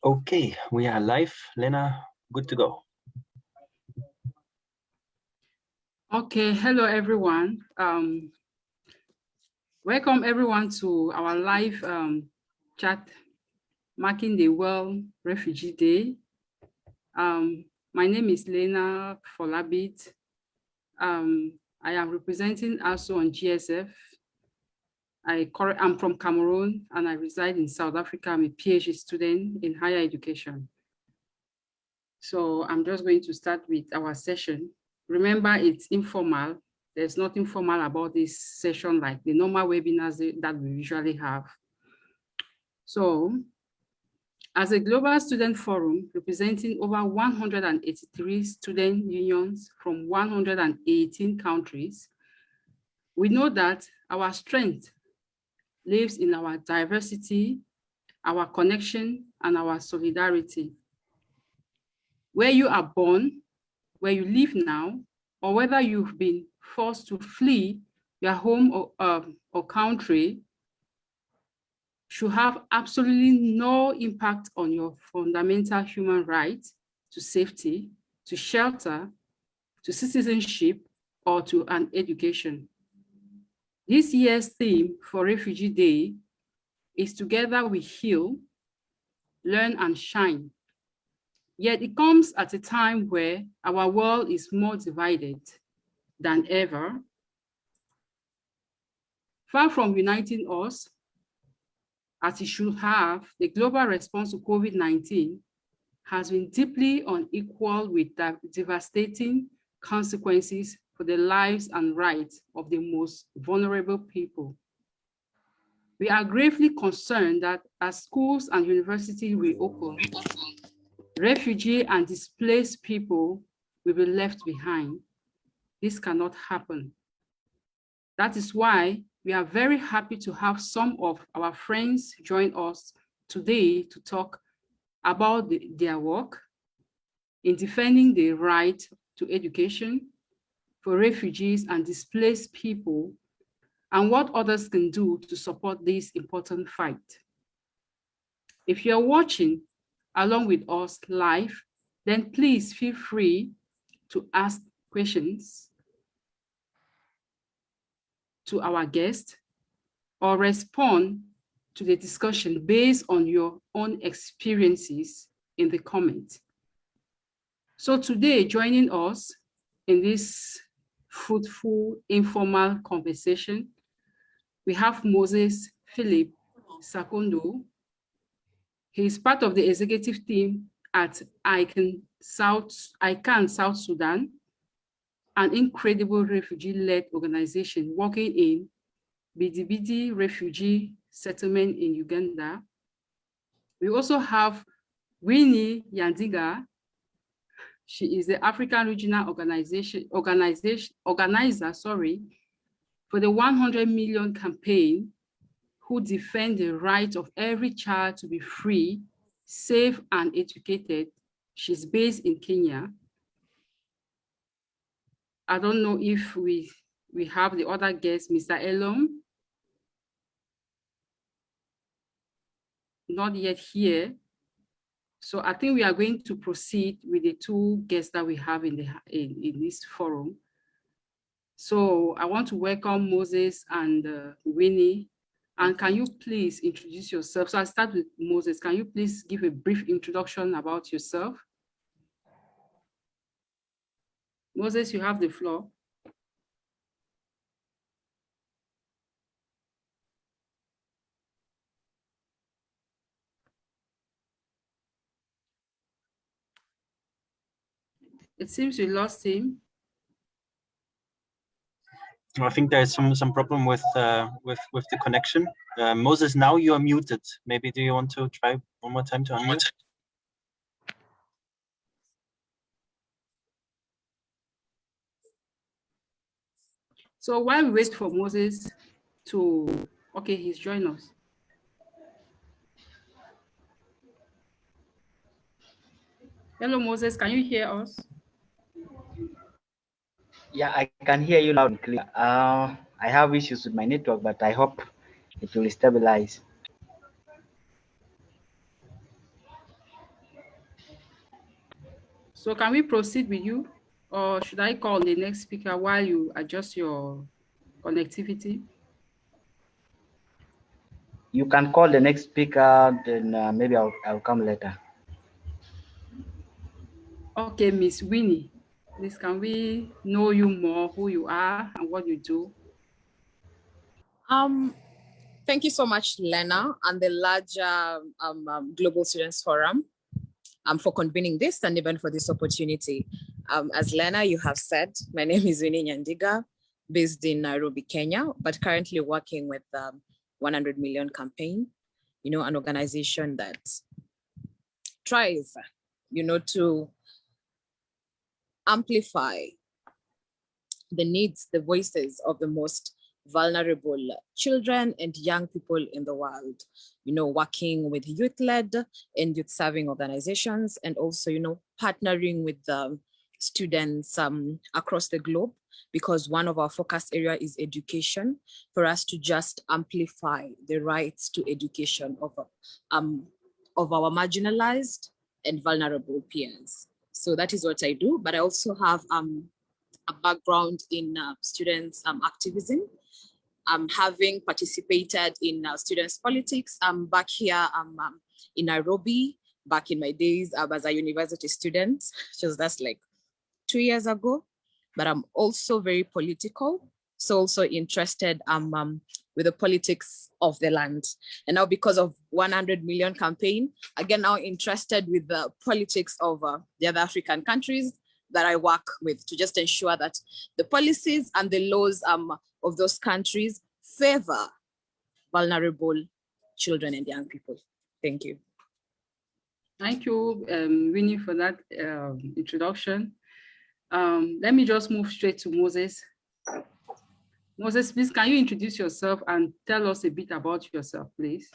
Okay, we are live. Lena, good to go. Okay, hello everyone. Welcome everyone to our live chat marking the World Refugee Day. My name is Lena Folabit. I am representing also on GSF. I'm from Cameroon and I reside in South Africa. I'm a PhD student in higher education. So I'm just going to start with our session. Remember, it's informal. There's nothing formal about this session like the normal webinars that we usually have. So, as a global student forum representing over 183 student unions from 118 countries, we know that our strength lives in our diversity, our connection, and our solidarity. Where you are born, where you live now, or whether you've been forced to flee your home or country, should have absolutely no impact on your fundamental human right to safety, to shelter, to citizenship, or to an education. This year's theme for Refugee Day is Together We Heal, Learn and Shine. Yet it comes at a time where our world is more divided than ever. Far from uniting us, as it should have, the global response to COVID-19 has been deeply unequal with devastating consequences for the lives and rights of the most vulnerable people. We are gravely concerned that as schools and universities reopen, refugee and displaced people will be left behind. This cannot happen. That is why we are very happy to have some of our friends join us today to talk about their work in defending the right to education for refugees and displaced people, and what others can do to support this important fight. If you're watching along with us live, then please feel free to ask questions to our guest or respond to the discussion based on your own experiences in the comments. So today, joining us in this fruitful, informal conversation, we have Moses Philip Sakondo. He is part of the executive team at ICANN South Sudan, an incredible refugee-led organization working in Bidibidi refugee settlement in Uganda. We also have Winnie Yandiga. She is the African Regional Organizer for the 100 million campaign, who defend the right of every child to be free, safe, and educated. She's based in Kenya. I don't know if we have the other guest, Mr. Elom. Not yet here. So I think we are going to proceed with the two guests that we have in this forum. So I want to welcome Moses and Winnie. And can you please introduce yourself? So I'll start with Moses. Can you please give a brief introduction about yourself? Moses, you have the floor. It seems we lost him. I think there's some problem with the connection. Moses, now you are muted. Maybe do you want to try one more time to unmute? So while we wait for Moses to, okay, he's joined us. Hello, Moses, can you hear us? Yeah, I can hear you loud and clear. I have issues with my network, but I hope it will stabilize. So can we proceed with you, or should I call the next speaker while you adjust your connectivity? You can call the next speaker, then maybe I'll come later. Okay, Miss Winnie, please can we know you more, who you are and what you do? Thank you so much, Lena, and the larger Global Students Forum for convening this and even for this opportunity. As Lena, you have said, my name is Winnie Yandiga, based in Nairobi, Kenya, but currently working with 100 Million Campaign, an organization that tries, to amplify the needs, the voices of the most vulnerable children and young people in the world, working with youth-led and youth-serving organizations, and also, partnering with students across the globe, because one of our focus area is education, for us to just amplify the rights to education of our marginalized and vulnerable peers. So that is what I do, but I also have a background in students activism, having participated in students politics. I'm back here in Nairobi, back in my days as a university student, so that's like 2 years ago, but I'm also very political. So also interested with the politics of the land. And now because of 100 Million Campaign, again, now interested with the politics of the other African countries that I work with, to just ensure that the policies and the laws of those countries favor vulnerable children and young people. Thank you. Thank you, Winnie, for that introduction. Let me just move straight to Moses. Moses, please, can you introduce yourself and tell us a bit about yourself, please?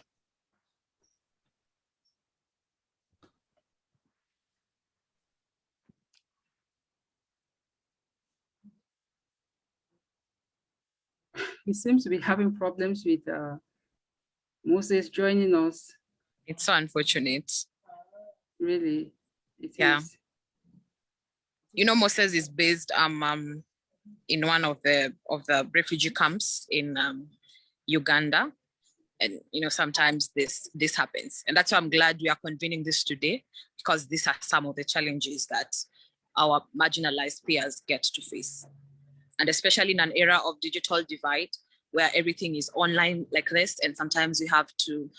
We seem to be having problems with Moses joining us. It's so unfortunate. Really, it is. Moses is based in one of the refugee camps in Uganda, and sometimes this happens, and that's why I'm glad we are convening this today, because these are some of the challenges that our marginalized peers get to face, and especially in an era of digital divide where everything is online like this, and sometimes we have to,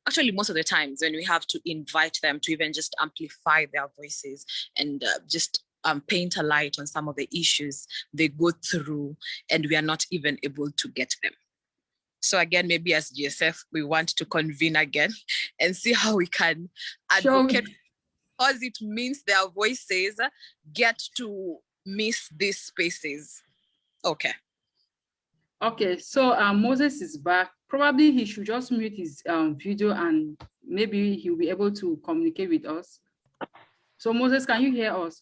actually most of the times when we have to invite them to even just amplify their voices and just paint a light on some of the issues they go through, and we are not even able to get them. So again, maybe as GSF, we want to convene again and see how we can advocate, because it means their voices get to miss these spaces. Okay. Okay, so Moses is back. Probably he should just mute his video and maybe he'll be able to communicate with us. So Moses, can you hear us?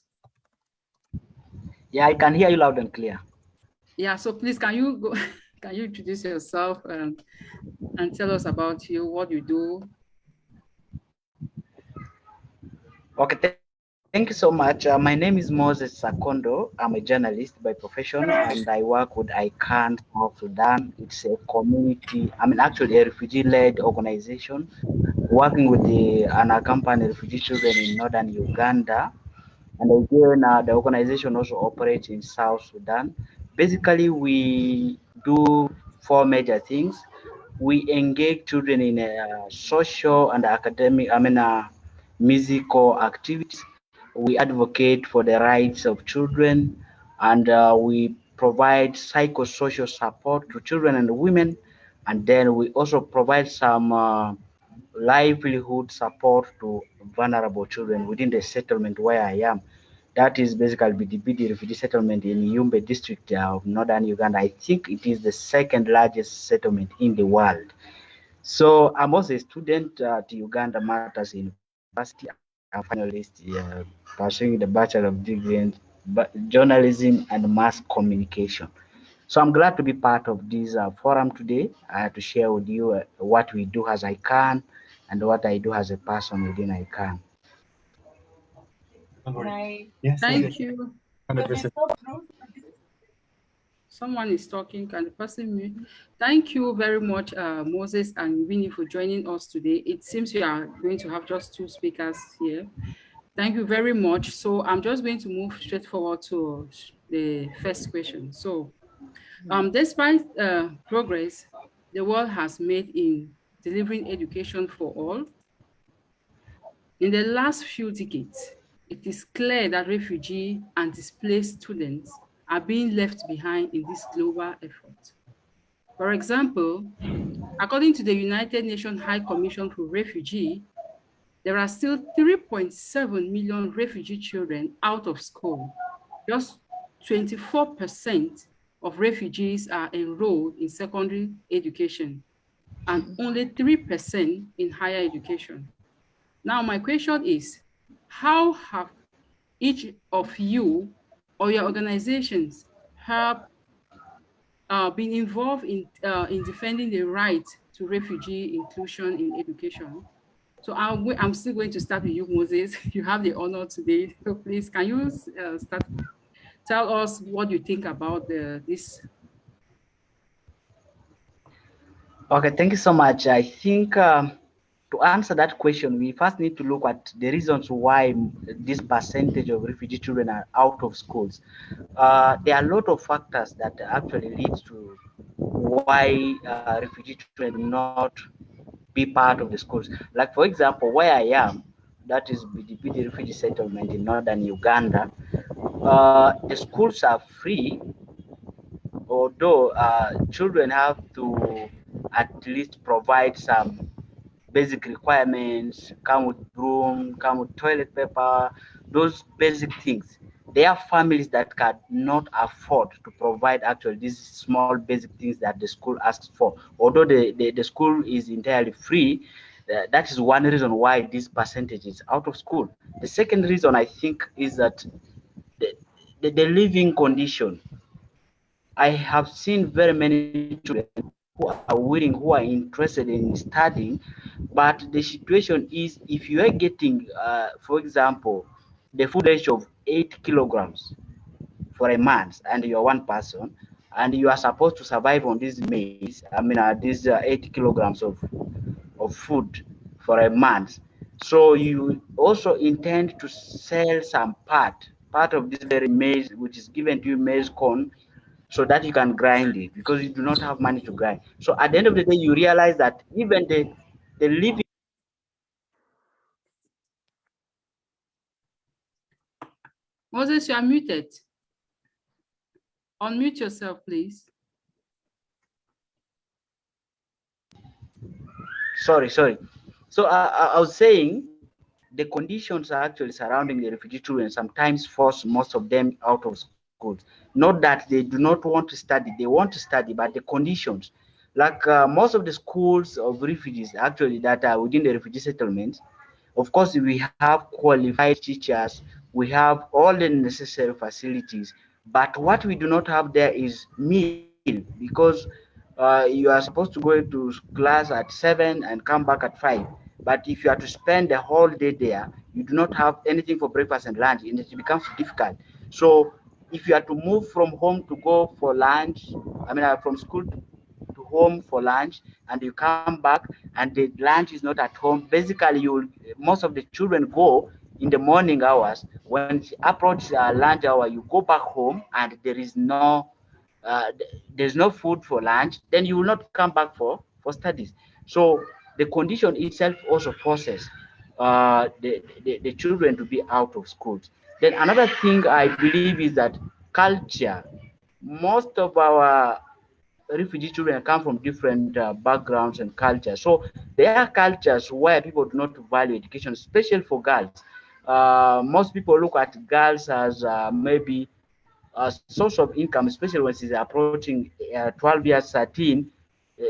Yeah, I can hear you loud and clear. Yeah, so please, can you go, can you introduce yourself and tell us about you, what you do? Okay, thank you so much. My name is Moses Akondo. I'm a journalist by profession, and I work with ICANN South Sudan. It's a community, actually a refugee-led organization working with the unaccompanied refugee children in northern Uganda. And again, the organization also operates in South Sudan. Basically, we do 4 major things. We engage children in social and academic, musical activities. We advocate for the rights of children, and we provide psychosocial support to children and women. And then we also provide some livelihood support to vulnerable children within the settlement where I am. That is basically Bidibidi refugee settlement in Yumbe district of northern Uganda. I think it is the second largest settlement in the world. So I'm also a student at Uganda Matters University. I'm a finalist pursuing the Bachelor of Degree in Journalism and Mass Communication. So I'm glad to be part of this forum today to share with you what we do as ICANN and what I do as a person within ICANN. Don't worry. Yes, Thank you. 100%. Someone is talking. Can the person mute? Thank you very much, Moses and Winnie, for joining us today. It seems we are going to have just 2 speakers here. Thank you very much. So I'm just going to move straight forward to the first question. So despite progress the world has made in delivering education for all, in the last few decades, it is clear that refugee and displaced students are being left behind in this global effort. For example, according to the United Nations High Commission for Refugee, there are still 3.7 million refugee children out of school. Just 24% of refugees are enrolled in secondary education and only 3% in higher education. Now, my question is, how have each of you or your organizations have been involved in defending the right to refugee inclusion in education? So I'm still going to start with you, Moses. You have the honor today. So please, can you tell us what you think about this? Okay, thank you so much. I think to answer that question, we first need to look at the reasons why this percentage of refugee children are out of schools. There are a lot of factors that actually leads to why refugee children do not be part of the schools. Like, for example, where I am, that is BDP refugee settlement in northern Uganda, the schools are free, although children have to at least provide some basic requirements, come with broom, come with toilet paper, those basic things. There are families that cannot afford to provide actually these small basic things that the school asks for. Although the school is entirely free, that is one reason why this percentage is out of school. The second reason I think is that the living condition. I have seen very many children who are willing, who are interested in studying, but the situation is if you are getting, for example, the food ratio of 8 kilograms for a month and you're one person and you are supposed to survive on these maize, these 8 kilograms of food for a month. So you also intend to sell some part of this very maize, which is given to you, maize corn, so that you can grind it because you do not have money to grind. So at the end of the day, you realize that even the living. Moses, you are muted. Unmute yourself, please. Sorry. So I was saying the conditions are actually surrounding the refugee children sometimes force most of them out of schools. Not that they do not want to study, they want to study, but the conditions. Like most of the schools of refugees actually that are within the refugee settlements, of course, we have qualified teachers, we have all the necessary facilities, but what we do not have there is meal because you are supposed to go to class at 7 and come back at 5. But if you are to spend the whole day there, you do not have anything for breakfast and lunch, and it becomes difficult. So if you are to move from home to go for lunch, from school to home for lunch, and you come back and the lunch is not at home, basically most of the children go in the morning hours. When it approach lunch hour, you go back home and there's no food for lunch, then you will not come back for studies. So the condition itself also forces the children to be out of schools. Then another thing I believe is that culture. Most of our refugee children come from different backgrounds and cultures. So there are cultures where people do not value education, especially for girls. Most people look at girls as maybe a source of income, especially when she's approaching 12 years, 13. Uh,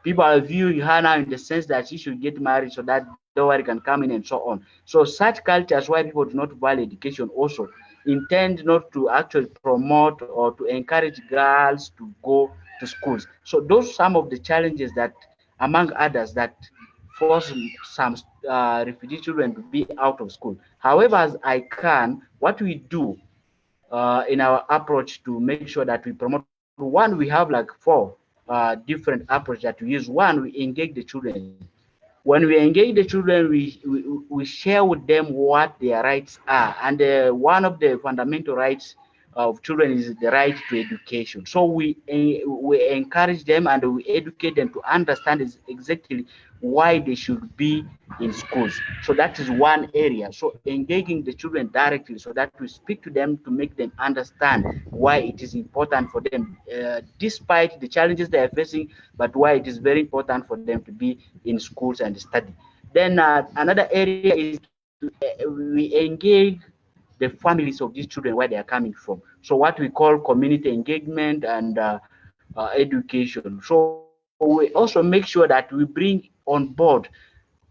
People are viewing her now in the sense that she should get married so that dowry can come in and so on. So such cultures where people do not value education also intend not to actually promote or to encourage girls to go to schools. So those some of the challenges that, among others, that force some refugee children to be out of school. However, as I can, what we do in our approach to make sure that we promote, one, we have like four different approach that we use. One, we engage the children. When we engage the children, we share with them what their rights are. And one of the fundamental rights of children is the right to education. So we encourage them and we educate them to understand exactly why they should be in schools. So that is one area. So engaging the children directly so that we speak to them to make them understand why it is important for them, despite the challenges they are facing, but why it is very important for them to be in schools and study. Then another area is we engage the families of these children where they are coming from. So what we call community engagement and education. So we also make sure that we bring on board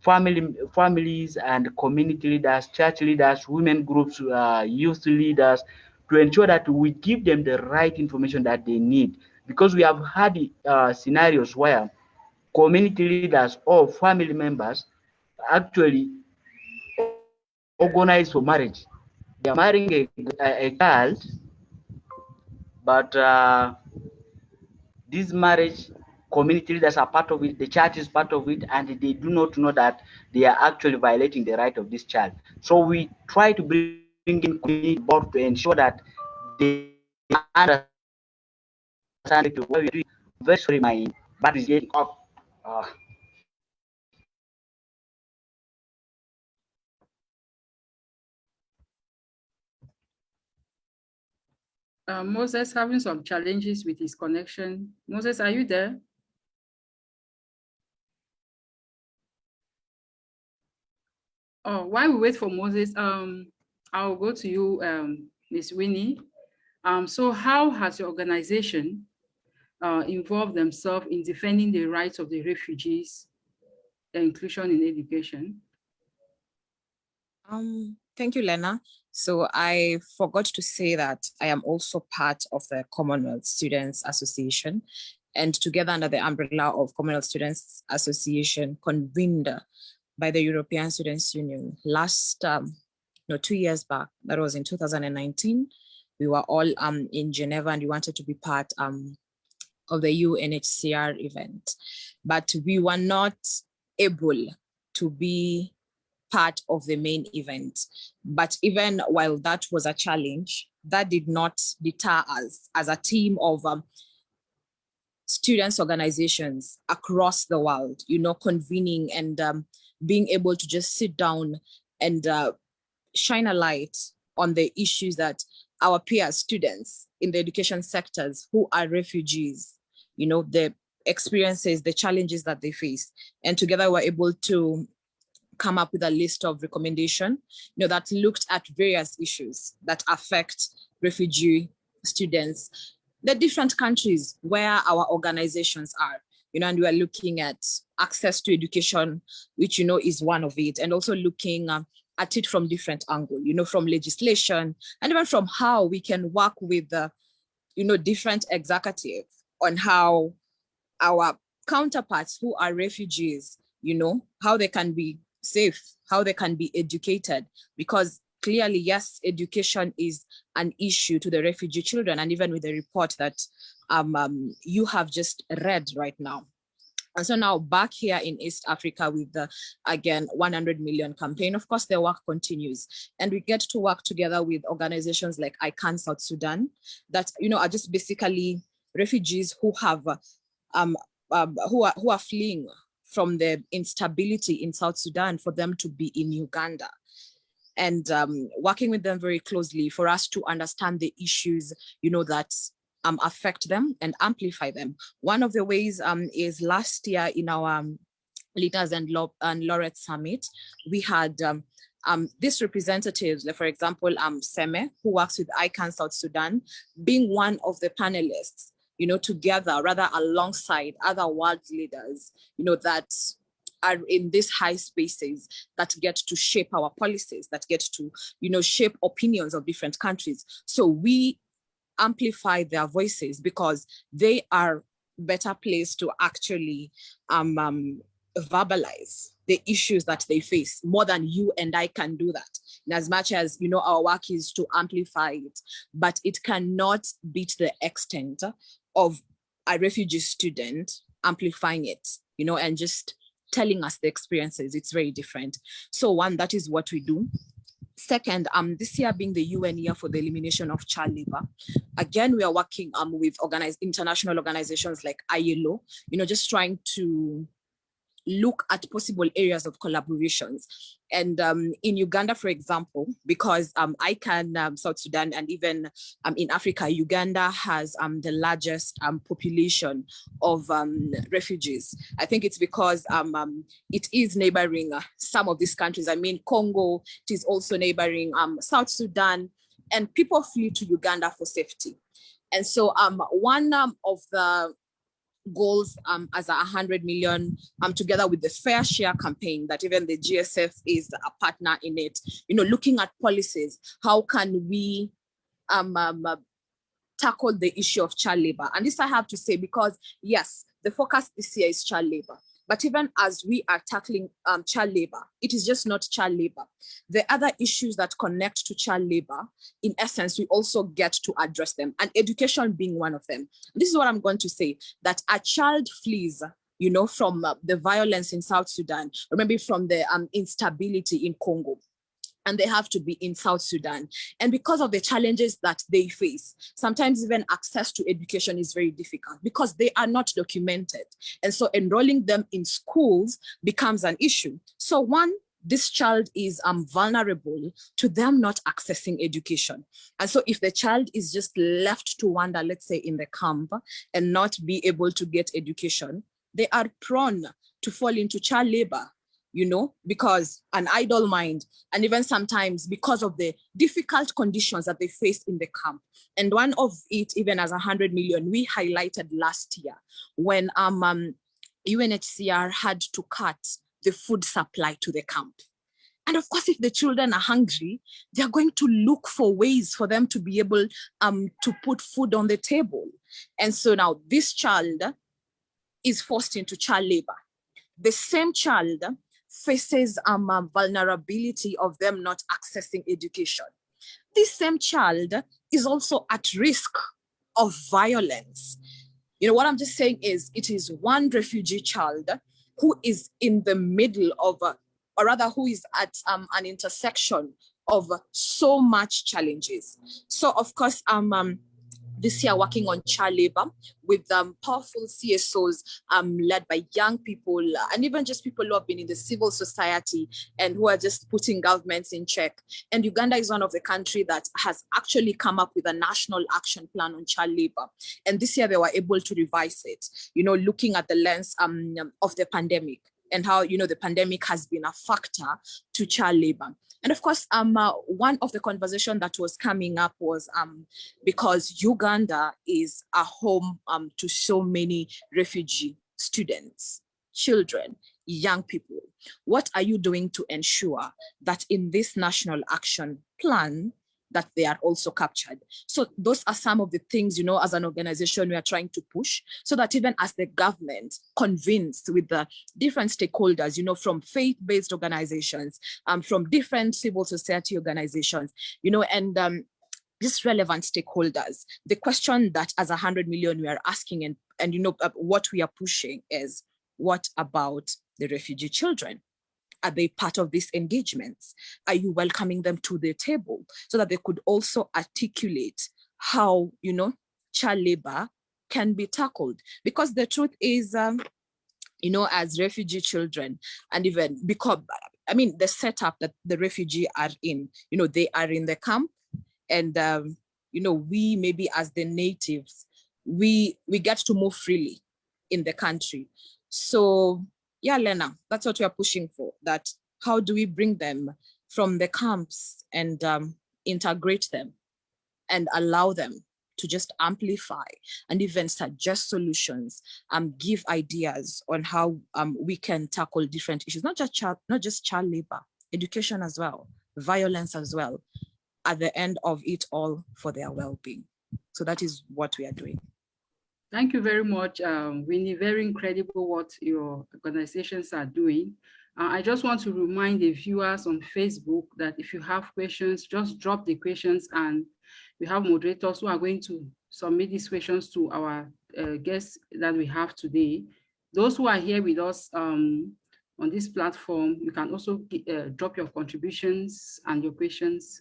families and community leaders, church leaders, women groups, youth leaders, to ensure that we give them the right information that they need. Because we have had scenarios where community leaders or family members actually organize for marriage. They are marrying a child, but this marriage, community leaders are part of it, the church is part of it, and they do not know that they are actually violating the right of this child. So we try to bring in community board to ensure that they understand what we're doing. Very sorry, my battery is getting up. Moses having some challenges with his connection. Moses, are you there? Oh, while we wait for Moses, I'll go to you, Ms. Winnie. So how has your organization involved themselves in defending the rights of the refugees, their inclusion in education? Thank you, Lena. So I forgot to say that I am also part of the Commonwealth Students Association, and together under the umbrella of Commonwealth Students Association, convened by the European Students' Union last, 2 years back, that was in 2019, we were all in Geneva and we wanted to be part of the UNHCR event, but we were not able to be part of the main event. But even while that was a challenge, that did not deter us as a team of students organizations across the world, convening and being able to just sit down and shine a light on the issues that our peer students in the education sectors who are refugees, the experiences, the challenges that they face. And together we're able to come up with a list of recommendations, that looked at various issues that affect refugee students, the different countries where our organizations are, and we are looking at access to education, which, is one of it, and also looking at it from different angles, from legislation, and even from how we can work with the, different executives on how our counterparts who are refugees, how they can be safe, how they can be educated, because clearly, yes, education is an issue to the refugee children, and even with the report that you have just read right now. And so now back here in East Africa with the, again, 100 million campaign, of course, the work continues. And we get to work together with organizations like ICANN South Sudan that, are just basically refugees who have, who are fleeing from the instability in South Sudan for them to be in Uganda. And working with them very closely for us to understand the issues, that affect them and amplify them. One of the ways is last year in our Leaders and Laureates Summit, we had these representatives, like for example, Seme, who works with ICANN South Sudan, being one of the panelists, together, rather alongside other world leaders, that are in these high spaces that get to shape our policies, that get to, shape opinions of different countries. So we amplify their voices because they are better placed to actually verbalize the issues that they face more than you and I can do that. In as much as, you know, our work is to amplify it, but it cannot beat the extent of a refugee student amplifying it, you know, and just telling us the experiences. It's very different. So one, that is what we do. Second, this year being the UN year for the elimination of child labor, again, we are working with international organizations like ILO, you know, just trying to look at possible areas of collaborations. And in Uganda, for example, because ICANN, South Sudan, and even in Africa, Uganda has the largest population of refugees. I think it's because it is neighboring some of these countries. I mean, Congo, it is also neighboring South Sudan, and people flee to Uganda for safety. And so one of the goals as 100 million together with the Fair Share campaign that even the GSF is a partner in it, you know, looking at policies, how can we tackle the issue of child labor? And this I have to say, because yes, the focus this year is child labor, but even as we are tackling child labor, it is just not child labor. The other issues that connect to child labor, in essence, we also get to address them, and education being one of them. This is what I'm going to say, that a child flees, you know, from the violence in South Sudan, or maybe from the instability in Congo, and they have to be in South Sudan. And because of the challenges that they face, sometimes even access to education is very difficult because they are not documented. And so enrolling them in schools becomes an issue. So one, this child is vulnerable to them not accessing education. And so if the child is just left to wander, let's say in the camp, and not be able to get education, they are prone to fall into child labor, you know, because an idle mind, and even sometimes because of the difficult conditions that they face in the camp. And one of it, even as 100 million, we highlighted last year when UNHCR had to cut the food supply to the camp. And of course, if the children are hungry, they're going to look for ways for them to be able to put food on the table. And so now this child is forced into child labor. The same child faces vulnerability of them not accessing education. This same child is also at risk of violence. You know, what I'm just saying is it is one refugee child who is in the middle of, or rather who is at an intersection of so much challenges. So of course, this year working on child labor with powerful CSOs led by young people and even just people who have been in the civil society and who are just putting governments in check. And Uganda is one of the countries that has actually come up with a national action plan on child labor. And this year they were able to revise it, you know, looking at the lens of the pandemic and how, you know, the pandemic has been a factor to child labor. And of course, one of the conversation that was coming up was because Uganda is a home to so many refugee students, children, young people. What are you doing to ensure that in this national action plan that they are also captured? So those are some of the things, you know, as an organization, we are trying to push so that even as the government convinced with the different stakeholders, you know, from faith-based organizations, from different civil society organizations, you know, and just relevant stakeholders, the question that as 100 million we are asking and you know, what we are pushing is, what about the refugee children? Are they part of these engagements? Are you welcoming them to the table so that they could also articulate how, you know, child labor can be tackled? Because the truth is, you know, as refugee children, and even because, I mean, the setup that the refugee are in, you know, they are in the camp and, you know, we maybe as the natives, we get to move freely in the country. So yeah, Lena, that's what we are pushing for, that how do we bring them from the camps and integrate them and allow them to just amplify and even suggest solutions, give ideas on how we can tackle different issues, not just child labor, education as well, violence as well, at the end of it all for their well-being. So that is what we are doing. Thank you very much, Winnie. Very incredible what your organizations are doing. I just want to remind the viewers on Facebook that if you have questions, just drop the questions, and we have moderators who are going to submit these questions to our guests that we have today. Those who are here with us on this platform, you can also drop your contributions and your questions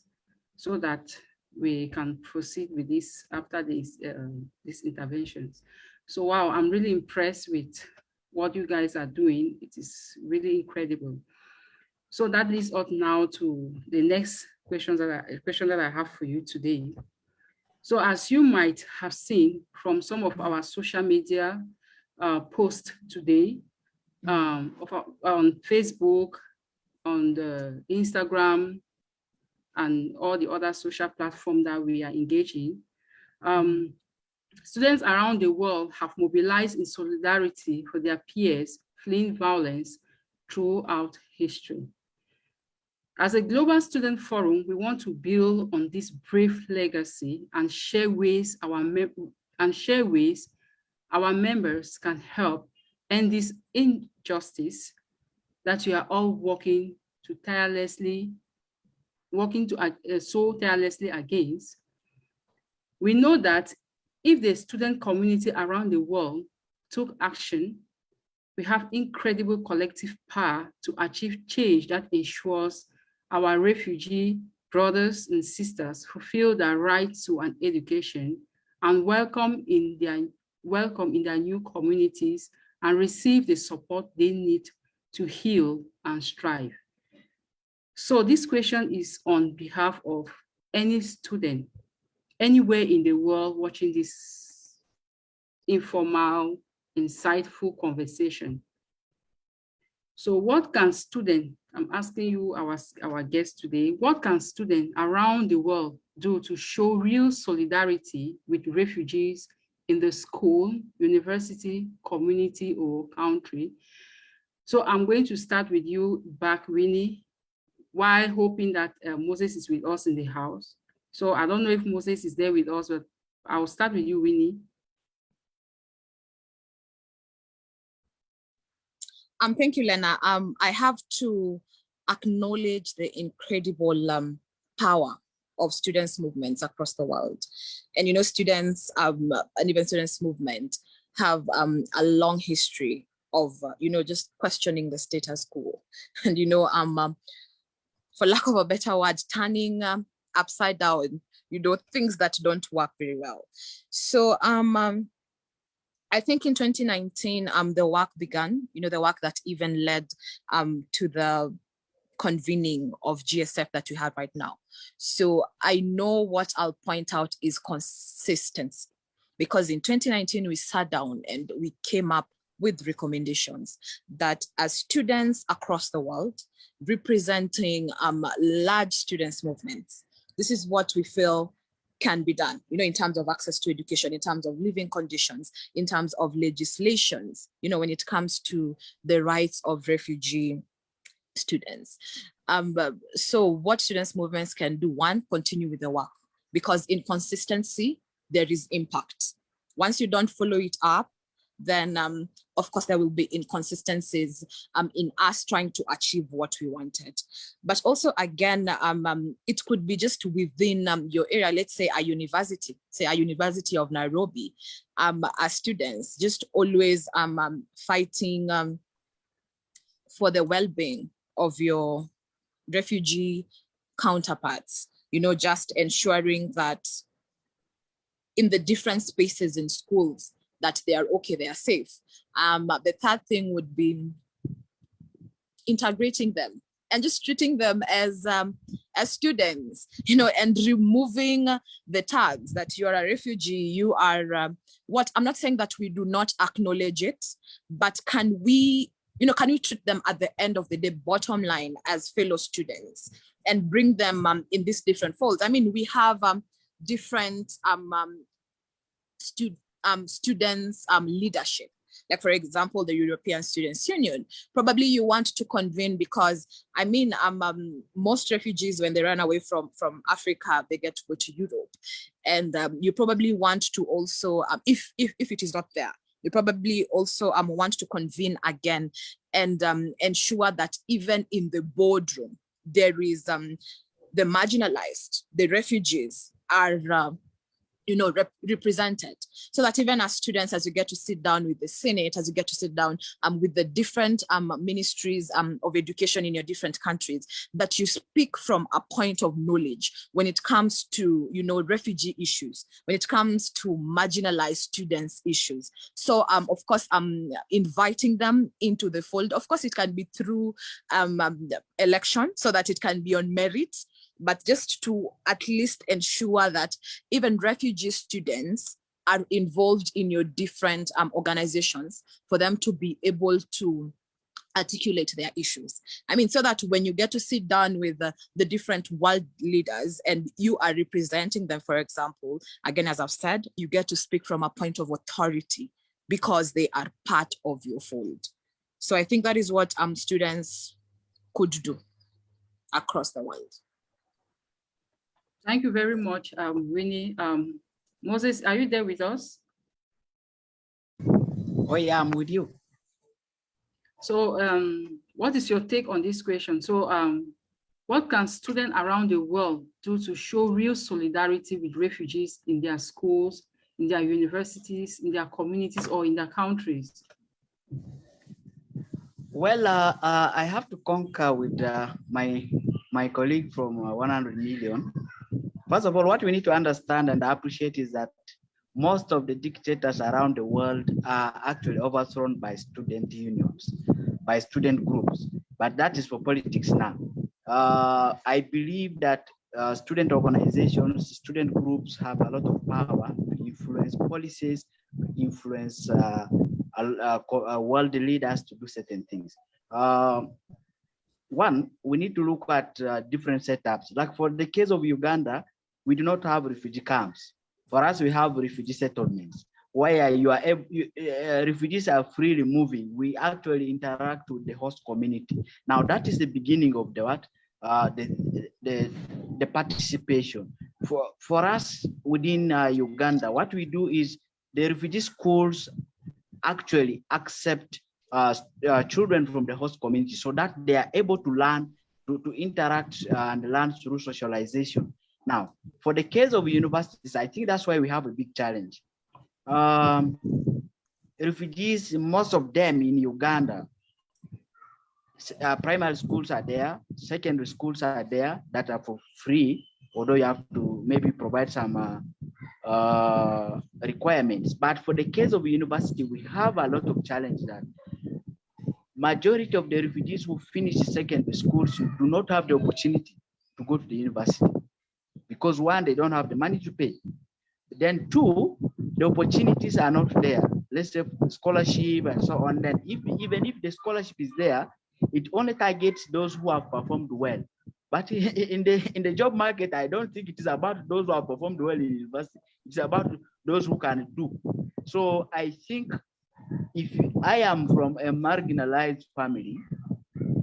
so that we can proceed with this after these interventions. So wow, I'm really impressed with what you guys are doing. It is really incredible. So that leads us now to the next question that I have for you today. So as you might have seen from some of our social media posts today, on Facebook, on the Instagram, and all the other social platforms that we are engaging, students around the world have mobilized in solidarity for their peers fleeing violence throughout history. As a global student forum, we want to build on this brave legacy and share ways our members can help end this injustice that we are all working so tirelessly against. We know that if the student community around the world took action, we have incredible collective power to achieve change that ensures our refugee brothers and sisters fulfill their right to an education and welcome in their new communities and receive the support they need to heal and strive. So this question is on behalf of any student anywhere in the world watching this informal, insightful conversation. So what can students, I'm asking you, our guests today, what can students around the world do to show real solidarity with refugees in the school, university, community, or country? So I'm going to start with you back, Winnie, while hoping that Moses is with us in the house. So I don't know if Moses is there with us, but I'll start with you, Winnie. Thank you, Lena. I have to acknowledge the incredible power of students' movements across the world. And, you know, students and even students' movement have a long history of, just questioning the status quo. And, for lack of a better word, turning upside down, things that don't work very well. So I think in 2019, the work began, the work that even led to the convening of GSF that we have right now. So I know what I'll point out is consistency, because in 2019, we sat down and we came up with recommendations that as students across the world, representing large students' movements, this is what we feel can be done, in terms of access to education, in terms of living conditions, in terms of legislations, when it comes to the rights of refugee students. So what students' movements can do, one, continue with the work, because in consistency, there is impact. Once you don't follow it up, then of course there will be inconsistencies in us trying to achieve what we wanted. But also, again, it could be just within your area, let's say a university, of Nairobi, as students, just always fighting for the well-being of your refugee counterparts, just ensuring that in the different spaces in schools, that they are okay, they are safe. The third thing would be integrating them and just treating them as students, and removing the tags that you are a refugee, you are what. I'm not saying that we do not acknowledge it, but can we treat them at the end of the day, bottom line, as fellow students and bring them in these different folds? I mean, we have different students leadership. like for example, the European Students' Union. Probably you want to convene because, I mean, most refugees, when they run away from Africa, they get to go to Europe. And you probably want to also, if it is not there, you probably also want to convene again and ensure that even in the boardroom, there is the marginalized, the refugees are represented, so that even as students, as you get to sit down with the Senate, as you get to sit down with the different ministries of education in your different countries, that you speak from a point of knowledge when it comes to, refugee issues, when it comes to marginalized students issues. So of course, inviting them into the fold. Of course, it can be through election, so that it can be on merit, but just to at least ensure that even refugee students are involved in your different organizations, for them to be able to articulate their issues. I mean, so that when you get to sit down with the different world leaders and you are representing them, for example, again, as I've said, you get to speak from a point of authority because they are part of your fold. So I think that is what students could do across the world. Thank you very much, Winnie. Moses, are you there with us? Oh yeah, I'm with you. So what is your take on this question? So what can students around the world do to show real solidarity with refugees in their schools, in their universities, in their communities, or in their countries? Well, I have to concur with my colleague from 100 million. First of all, what we need to understand and appreciate is that most of the dictators around the world are actually overthrown by student unions, by student groups, but that is for politics now. I believe that student organizations, student groups have a lot of power to influence policies, to influence world leaders to do certain things. One, we need to look at different setups. Like for the case of Uganda, we do not have refugee camps. For us, we have refugee settlements where refugees are freely moving. We actually interact with the host community. Now that is the beginning of the participation. For us within Uganda, what we do is the refugee schools actually accept children from the host community so that they are able to learn, to interact and learn through socialization. Now, for the case of universities, I think that's why we have a big challenge. Refugees, most of them in Uganda, primary schools are there, secondary schools are there that are for free, although you have to maybe provide some requirements. But for the case of university, we have a lot of challenges that majority of the refugees who finish secondary schools do not have the opportunity to go to the university. Because one, they don't have the money to pay. Then two, the opportunities are not there. Let's say scholarship and so on. Then even if the scholarship is there, it only targets those who have performed well. But in the job market, I don't think it is about those who have performed well in university. It's about those who can do. So I think if I am from a marginalized family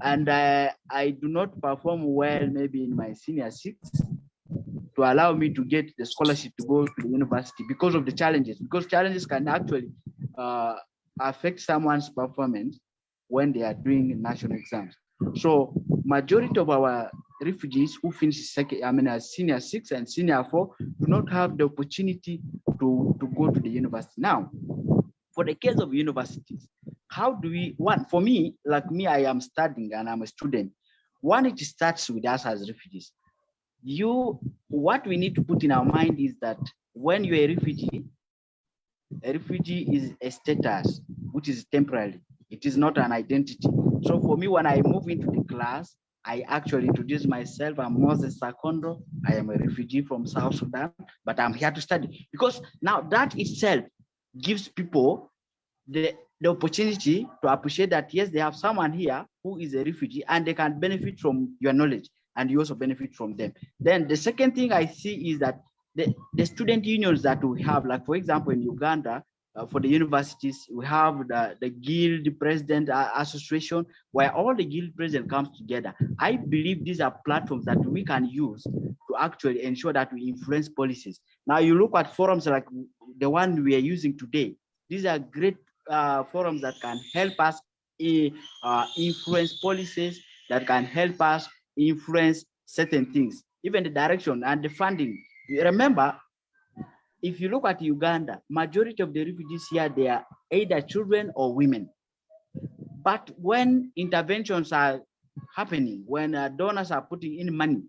and I do not perform well maybe in my senior six, to allow me to get the scholarship to go to the university because of the challenges, because challenges can actually affect someone's performance when they are doing national exams. So majority of our refugees who finish senior six and senior four do not have the opportunity to go to the university. Now, for the case of universities, how do we, one, for me, like me, I am studying and I'm a student. One, it starts with us as refugees. What we need to put in our mind is that when you're a refugee is a status, which is temporary. It is not an identity. So for me, when I move into the class, I actually introduce myself. I'm Moses Akondo. I am a refugee from South Sudan, but I'm here to study. Because now that itself gives people the opportunity to appreciate that, yes, they have someone here who is a refugee and they can benefit from your knowledge and you also benefit from them. Then the second thing I see is that the student unions that we have, like for example, in Uganda, for the universities. We have the Guild President Association, where all the Guild President comes together. I believe these are platforms that we can use to actually ensure that we influence policies. Now you look at forums like the one we are using today. These are great forums that can help us influence policies, that can help us influence certain things, even the direction and the funding. Remember, if you look at Uganda, majority of the refugees here, they are either children or women. But when interventions are happening, when donors are putting in money,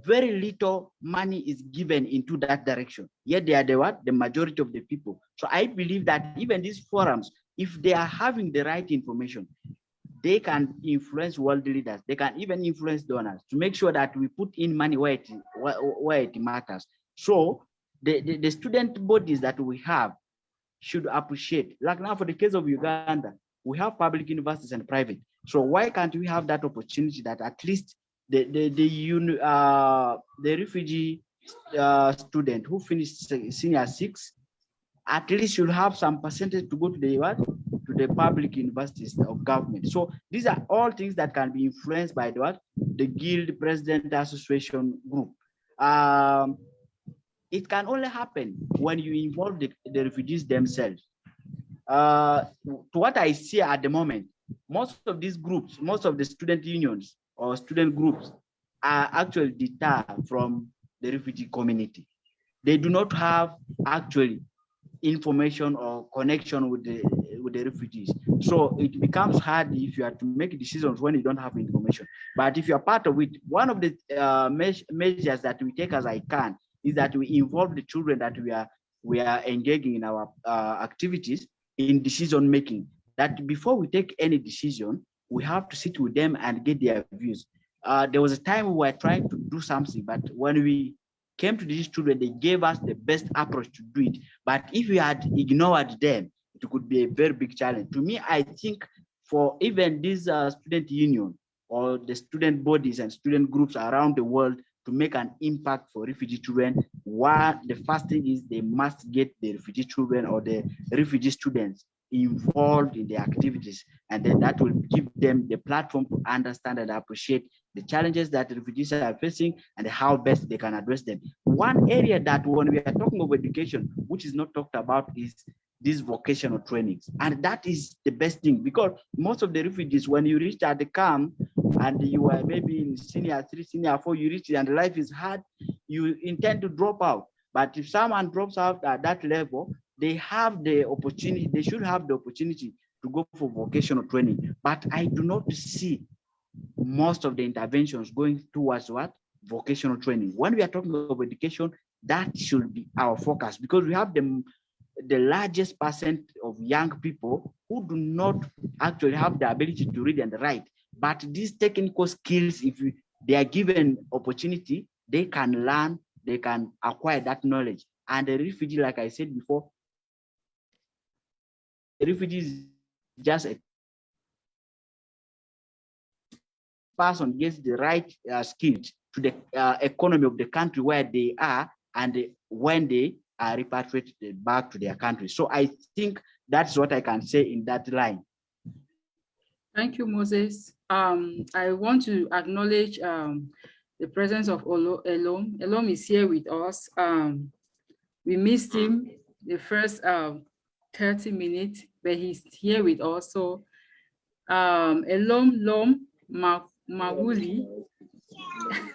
very little money is given into that direction. Yet they are the what? The majority of the people. So I believe that even these forums, if they are having the right information, they can influence world leaders. They can even influence donors to make sure that we put in money where it matters. So the student bodies that we have should appreciate. Like now for the case of Uganda, we have public universities and private. So why can't we have that opportunity that at least the refugee student who finished senior 6 at least should have some percentage to go to the what? To the public universities of government. So these are all things that can be influenced by the what? The Guild President Association group. It can only happen when you involve the refugees themselves. To what I see at the moment, most of these groups, most of the student unions or student groups are actually deterred from the refugee community. They do not have actually information or connection with the refugees. So it becomes hard if you are to make decisions when you don't have information. But if you are part of it, one of the measures that we take as ICANN is that we involve the children that we are engaging in our activities in decision making. That before we take any decision, we have to sit with them and get their views. There was a time we were trying to do something, but when we came to these children, they gave us the best approach to do it. But if we had ignored them, it could be a very big challenge. To me, I think for even this student union or the student bodies and student groups around the world to make an impact for refugee children, the first thing is they must get the refugee children or the refugee students involved in the activities, and then that will give them the platform to understand and appreciate the challenges that the refugees are facing and how best they can address them. One area that when we are talking about education, which is not talked about, is these vocational trainings. And that is the best thing, because most of the refugees, when you reach at the camp and you are maybe in senior 3, senior 4, you reach and life is hard, you intend to drop out. But if someone drops out at that level, they have the opportunity, they should have the opportunity to go for vocational training. But I do not see most of the interventions going towards what? Vocational training. When we are talking about education, that should be our focus, because we have the largest percent of young people who do not actually have the ability to read and write. But these technical skills, if they are given opportunity, they can learn, they can acquire that knowledge. And the refugee, like I said before, the refugee is just a person gets the right skills to the economy of the country where they are, and when they are repatriated back to their country. So I think that's what I can say in that line. Thank you, Moses. I want to acknowledge the presence of Elom. Elom is here with us. We missed him the first 30 minutes, but he's here with us. So Elom Mawuli,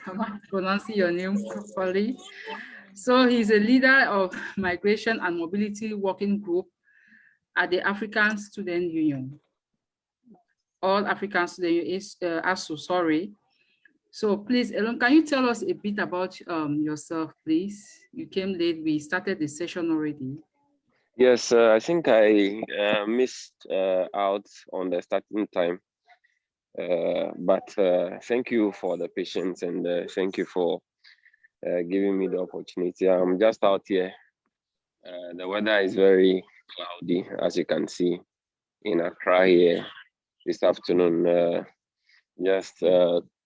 am I pronouncing your name properly? So he's a leader of Migration and Mobility Working Group at the African Student Union. All African Student Union, ASU, sorry. So please, Elom, can you tell us a bit about yourself, please? You came late, we started the session already. Yes, I think I missed out on the starting time. But thank you for the patience, and thank you for giving me the opportunity. I'm just out here. The weather is very cloudy, as you can see in Accra here this afternoon. Just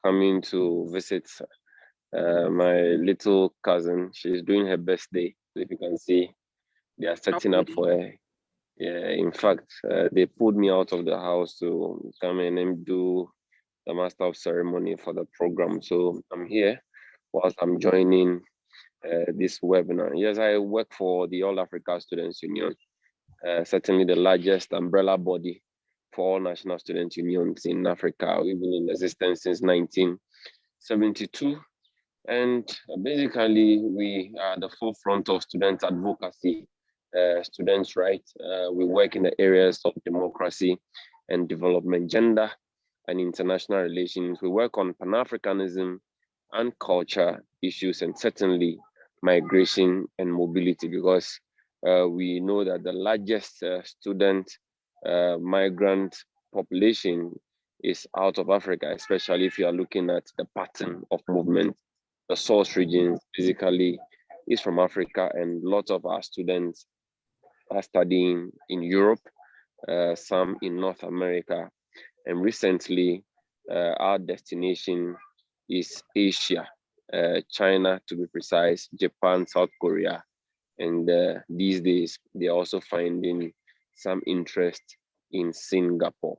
coming to visit my little cousin. She's doing her birthday. So if you can see, they are setting up for her. Yeah, in fact, they pulled me out of the house to come in and do the Master of Ceremony for the program. So I'm here whilst I'm joining this webinar. Yes, I work for the All Africa Students Union, certainly the largest umbrella body for all national student unions in Africa. We've been in existence since 1972. And basically, we are the forefront of student advocacy, students' rights. We work in the areas of democracy and development, gender and international relations. We work on Pan-Africanism and culture issues, and certainly migration and mobility, because we know that the largest student migrant population is out of Africa, especially if you are looking at the pattern of movement. The source regions basically is from Africa, and lots of our students are studying in Europe, some in North America, and recently our destination is Asia, China to be precise, Japan, South Korea, and these days they're also finding some interest in Singapore.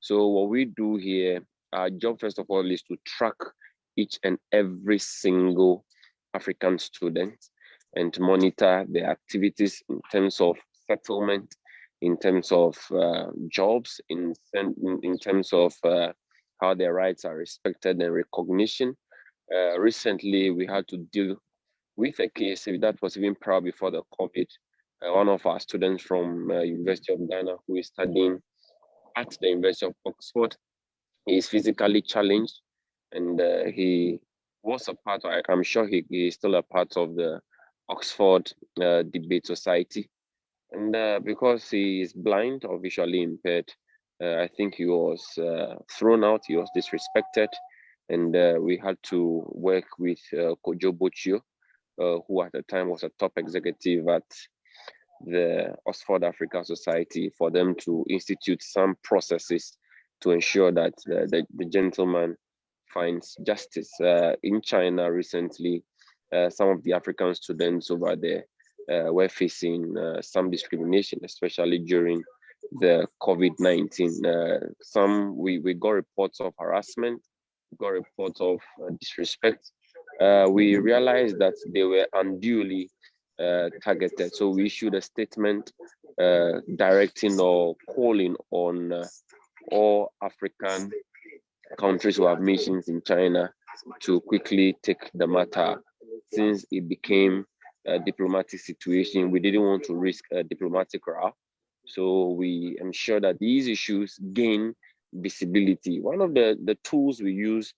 So what we do here, our job first of all is to track each and every single African student and to monitor their activities in terms of settlement, in terms of jobs, in terms of how their rights are respected and recognition. Recently, we had to deal with a case that was even prior before the COVID. One of our students from University of Ghana who is studying at the University of Oxford is physically challenged, and he was a part, I'm sure he is still a part of the Oxford Debate Society. And because he is blind or visually impaired, I think he was thrown out, he was disrespected, and we had to work with Kojo Bochio, who at the time was a top executive at the Oxford Africa Society, for them to institute some processes to ensure that the gentleman finds justice. In China recently, some of the African students over there were facing some discrimination, especially during the COVID-19. We got reports of harassment, we got reports of disrespect. We realized that they were unduly targeted. So we issued a statement directing or calling on all African countries who have missions in China to quickly take the matter, since it became a diplomatic situation. We didn't want to risk a diplomatic row. So we ensure that these issues gain visibility. One of the tools we use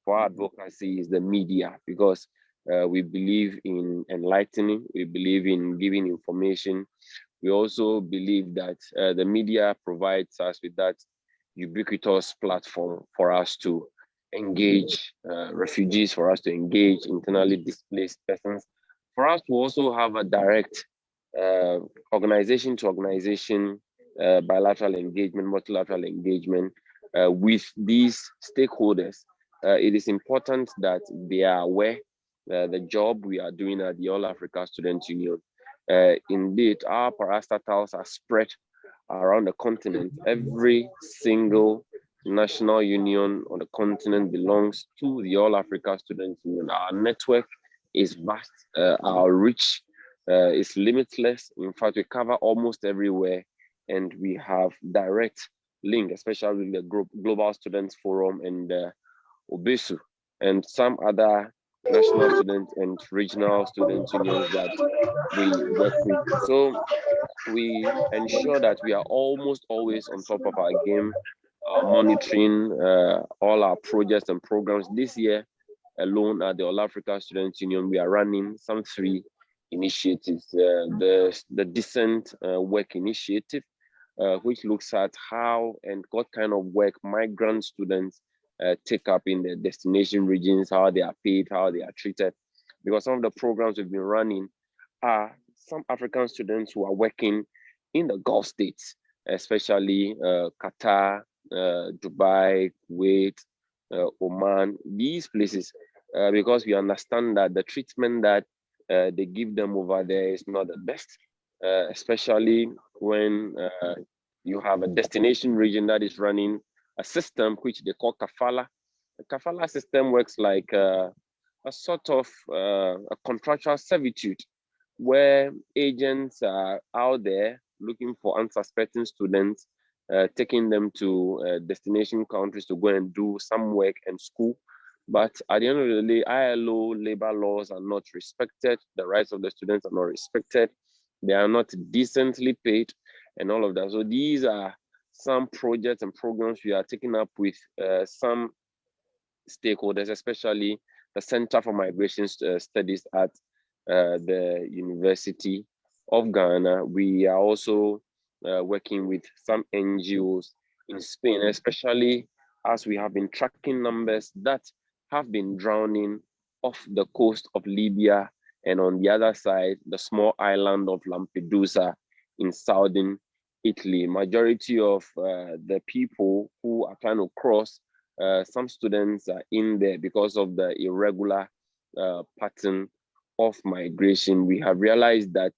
for advocacy is the media, because we believe in enlightening, we believe in giving information. We also believe that the media provides us with that ubiquitous platform for us to engage refugees, for us to engage internally displaced persons, for us to also have a direct organization to organization bilateral engagement, multilateral engagement with these stakeholders. It is important that they are aware the job we are doing at the All Africa Students Union. Indeed, our parastatals are spread around the continent. Every single national union on the continent belongs to the All Africa Students Union. Our network is vast, our reach is limitless. In fact, we cover almost everywhere, and we have direct link, especially with the Global Students Forum and Obesu, and some other national student and regional student unions that we work with. So we ensure that we are almost always on top of our game, monitoring all our projects and programs. This year alone at the All Africa Students Union, we are running some 3 initiatives. The Decent Work Initiative, which looks at how and what kind of work migrant students take up in the destination regions, how they are paid, how they are treated. Because some of the programs we've been running are some African students who are working in the Gulf states, especially Qatar, Dubai, Kuwait, Oman, these places, because we understand that the treatment that they give them over there is not the best, especially when you have a destination region that is running a system which they call kafala. The kafala system works like a sort of a contractual servitude where agents are out there looking for unsuspecting students, taking them to destination countries to go and do some work and school. But at the end of the day, ILO labor laws are not respected. The rights of the students are not respected. They are not decently paid and all of that. So these are some projects and programs we are taking up with some stakeholders, especially the Center for Migration Studies at the University of Ghana. We are also working with some NGOs in Spain, especially as we have been tracking numbers that have been drowning off the coast of Libya and on the other side, the small island of Lampedusa in southern Italy. Majority of the people who are trying to cross, some students are in there because of the irregular pattern of migration. We have realized that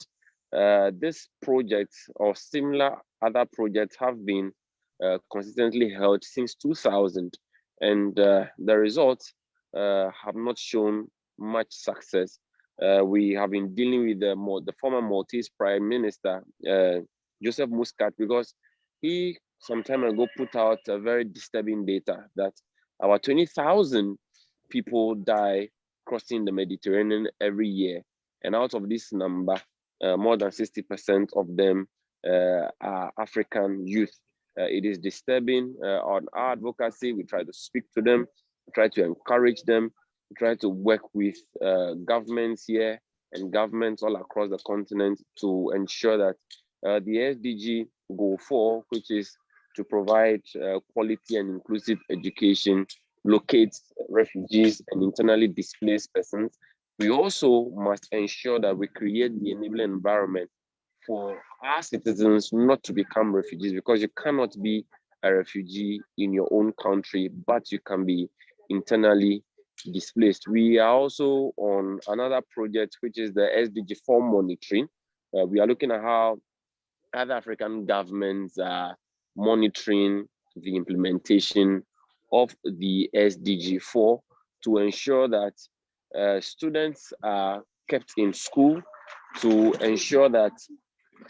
this project or similar other projects have been consistently held since 2000, and the results have not shown much success. We have been dealing with the former Maltese Prime Minister, Joseph Muscat, because he some time ago put out a very disturbing data that about 20,000 people die crossing the Mediterranean every year. And out of this number, more than 60% of them are African youth. It is disturbing. On our advocacy, we try to speak to them, we try to encourage them, we try to work with governments here and governments all across the continent to ensure that the Sdg4, which is to provide quality and inclusive education, locates refugees and internally displaced persons. We also must ensure that we create the enabling environment for our citizens not to become refugees, because you cannot be a refugee in your own country, but you can be internally displaced. We are also on another project, which is the Sdg4 Monitoring. We are looking at how other African governments are monitoring the implementation of the Sdg4 to ensure that students are kept in school, to ensure that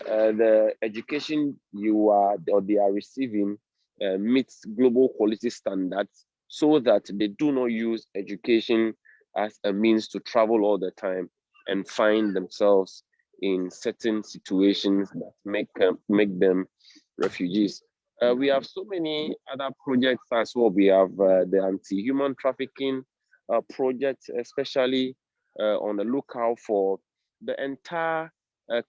the education they are receiving meets global quality standards, so that they do not use education as a means to travel all the time and find themselves in certain situations that make them refugees. We have so many other projects as well. We have the anti-human trafficking project, especially on the lookout for the entire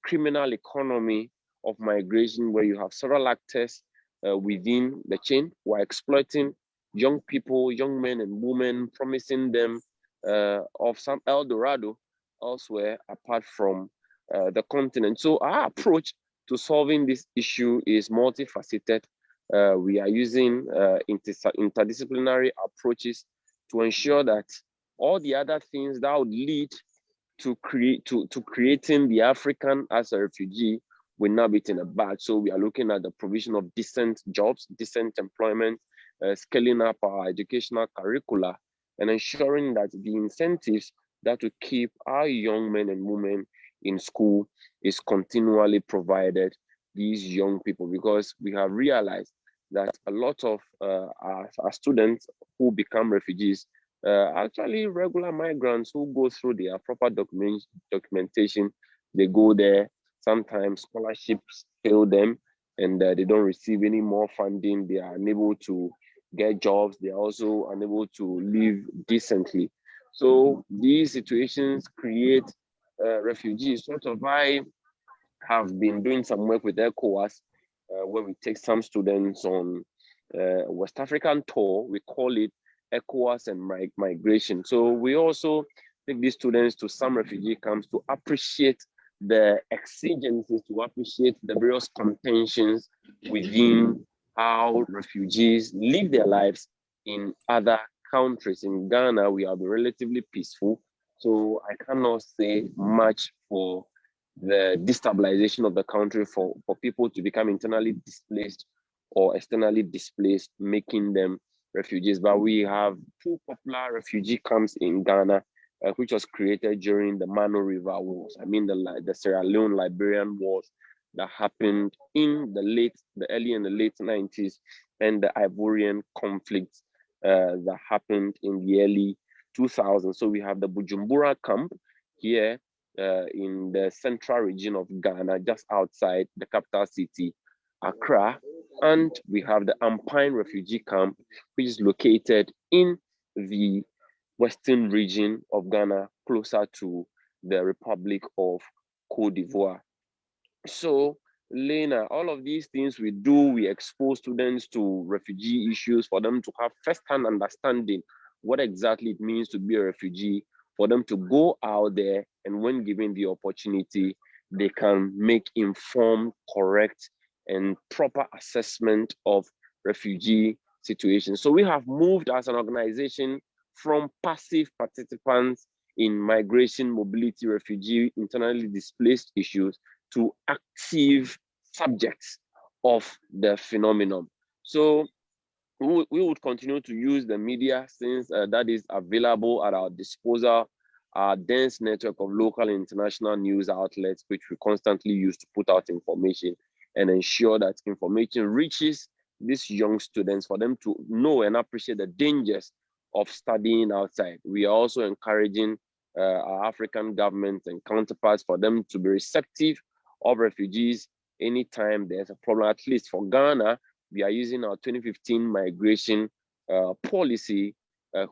criminal economy of migration, where you have several actors within the chain who are exploiting young people, young men and women, promising them of some El Dorado elsewhere apart from the continent. So our approach to solving this issue is multifaceted. We are using interdisciplinary approaches to ensure that all the other things that would lead to creating the African as a refugee will not be in a bag. So we are looking at the provision of decent jobs, decent employment, scaling up our educational curricula, and ensuring that the incentives that will keep our young men and women in school is continually provided these young people, because we have realized that a lot of our students who become refugees actually regular migrants who go through their proper documentation. They go there, sometimes scholarships fail them, and they don't receive any more funding. They are unable to get jobs. They are also unable to live decently. So these situations create refugees. Sort of, I have been doing some work with ECOWAS, where we take some students on West African tour. We call it ECOWAS and migration. So we also take these students to some refugee camps to appreciate the exigencies, to appreciate the various contentions within how refugees live their lives in other countries. In Ghana, we have been relatively peaceful, so I cannot say much for the destabilization of the country for people to become internally displaced or externally displaced, making them refugees. But we have two popular refugee camps in Ghana, which was created during the Mano River Wars. I mean, the Sierra Leone Liberian Wars that happened in the early and the late 90s, and the Ivorian conflict that happened in the early 2000s. So we have the Bujumbura camp here in the central region of Ghana, just outside the capital city, Accra. And we have the Ampine refugee camp, which is located in the western region of Ghana, closer to the Republic of Cote d'Ivoire. So, Lena, all of these things we do, we expose students to refugee issues for them to have first-hand understanding what exactly it means to be a refugee, for them to go out there, and when given the opportunity, they can make informed, correct, and proper assessment of refugee situations. So we have moved as an organization from passive participants in migration, mobility, refugee, internally displaced issues to active subjects of the phenomenon. So we would continue to use the media, since that is available at our disposal, our dense network of local and international news outlets, which we constantly use to put out information and ensure that information reaches these young students for them to know and appreciate the dangers of studying outside. We are also encouraging our African governments and counterparts for them to be receptive of refugees anytime there's a problem. At least for Ghana, we are using our 2015 migration policy,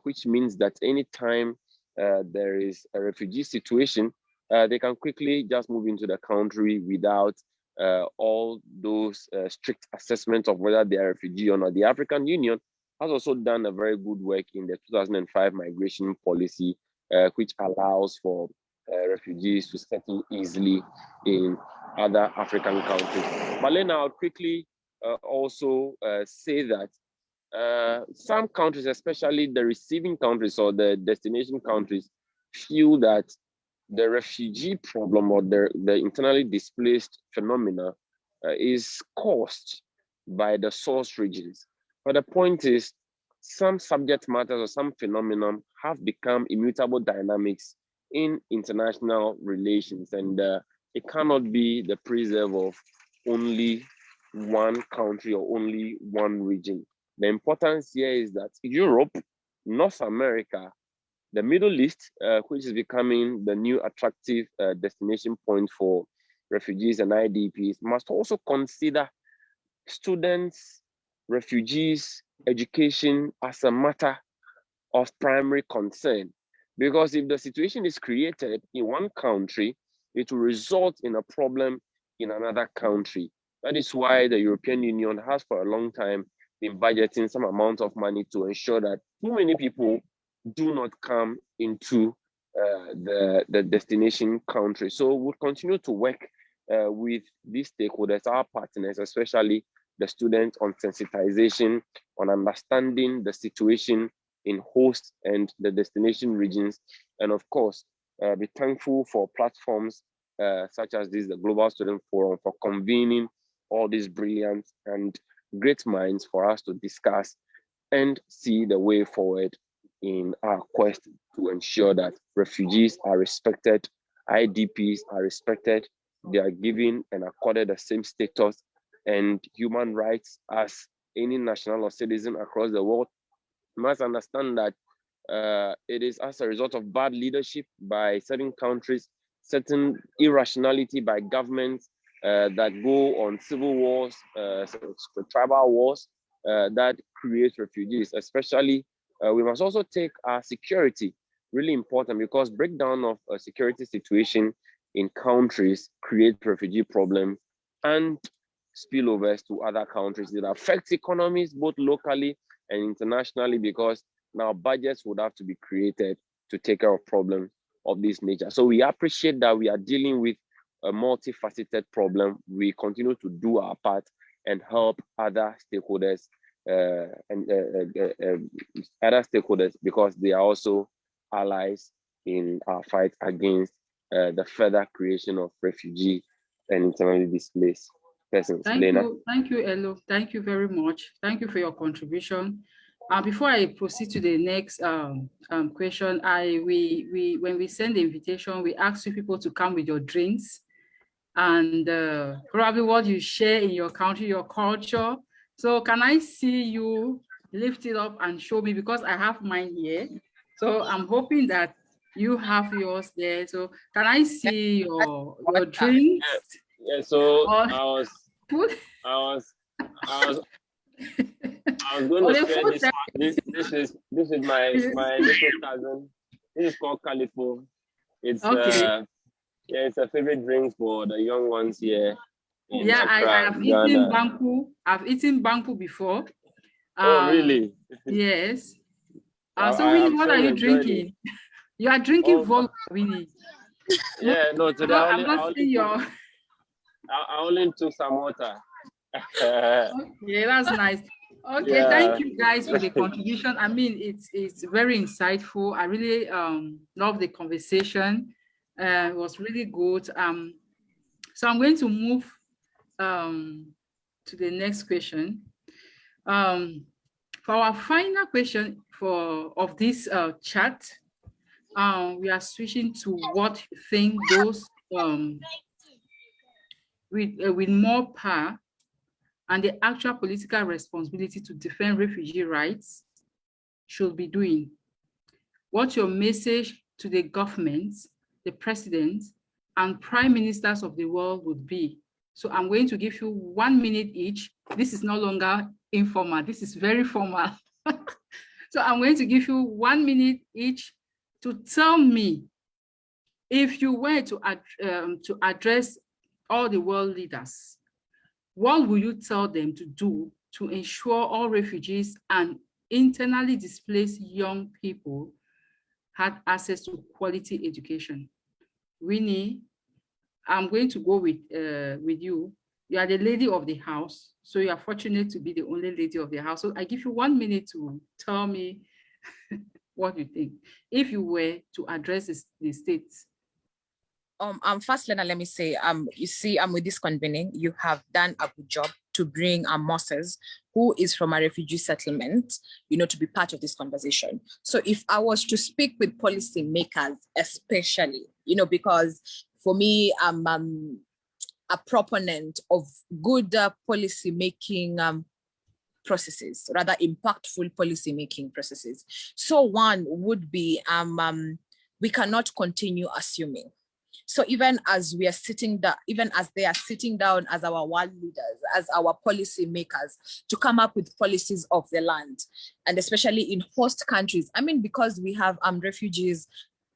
which means that anytime there is a refugee situation, they can quickly just move into the country without all those strict assessments of whether they are a refugee or not. The African Union has also done a very good work in the 2005 migration policy, which allows for refugees to settle easily in other African countries. But then I'll quickly also say that some countries, especially the receiving countries or the destination countries, feel that the refugee problem or the internally displaced phenomena is caused by the source regions. But the point is, some subject matters or some phenomena have become immutable dynamics in international relations, and it cannot be the preserve of only one country or only one region. The importance here is that Europe, North America, the Middle East, which is becoming the new attractive destination point for refugees and IDPs, must also consider students, refugees, education as a matter of primary concern. Because if the situation is created in one country, it will result in a problem in another country. That is why the European Union has for a long time been budgeting some amount of money to ensure that too many people do not come into the destination country. So we'll continue to work with these stakeholders, our partners, especially the students, on sensitization, on understanding the situation in host and the destination regions. And of course, be thankful for platforms such as this, the Global Student Forum, for convening all these brilliant and great minds for us to discuss and see the way forward in our quest to ensure that refugees are respected, IDPs are respected, they are given and accorded the same status and human rights as any national or citizen across the world. You must understand that it is as a result of bad leadership by certain countries, certain irrationality by governments that go on civil wars, tribal wars, that create refugees. Especially, we must also take our security really important, because breakdown of a security situation in countries create refugee problems and spillovers to other countries. It affects economies both locally and internationally, because now budgets would have to be created to take care of problems of this nature. So we appreciate that we are dealing with a multifaceted problem. We continue to do our part and help other stakeholders because they are also allies in our fight against the further creation of refugee and internally displaced persons. Lena. Thank you, Elo. Thank you very much. Thank you for your contribution. Before I proceed to the next question, when we send the invitation, we ask you people to come with your drinks and probably what you share in your country, your culture. So can I see you lift it up and show me, because I have mine here. So I'm hoping that you have yours there. So can I see your drinks? Yeah, so Or I was going or to the share food this is my little cousin. This is called Califo. It's okay. yeah, it's a favorite drink for the young ones here in Yeah, I Accra, have Ghana. eaten banku. I've eaten banku before. Oh, really? Yes. I So Winnie, have what so are you enjoyed drinking? it. You are drinking Oh, vodka, Winnie. yeah, no, today I'm not seeing your. I only took some water. Okay, that's nice. Okay, Yeah. thank you guys for the contribution. I mean, it's very insightful. I really love the conversation. It was really good. So I'm going to move to the next question. For our final question of this chat, we are switching to what you think those with more power and the actual political responsibility to defend refugee rights should be doing. What's your message to the government, the president, and prime ministers of the world would be? So I'm going to give you 1 minute each. This is no longer informal, this is very formal. So I'm going to give you 1 minute each to tell me, if you were to address all the world leaders, what will you tell them to do to ensure all refugees and internally displaced young people had access to quality education? Winnie, I'm going to go with you. You are the lady of the house, so you are fortunate to be the only lady of the house. So I give you 1 minute to tell me what you think, if you were to address the states. First, Lena, let me say, you see, with this convening, you have done a good job to bring Moses, who is from a refugee settlement, to be part of this conversation. So if I was to speak with policymakers, especially, because for me, I'm a proponent of good policy making processes, rather impactful policy making processes. So one would be, we cannot continue assuming. So even as we are sitting down, even as they are sitting down as our world leaders, as our policy makers, to come up with policies of the land, and especially in host countries. I mean, because we have refugees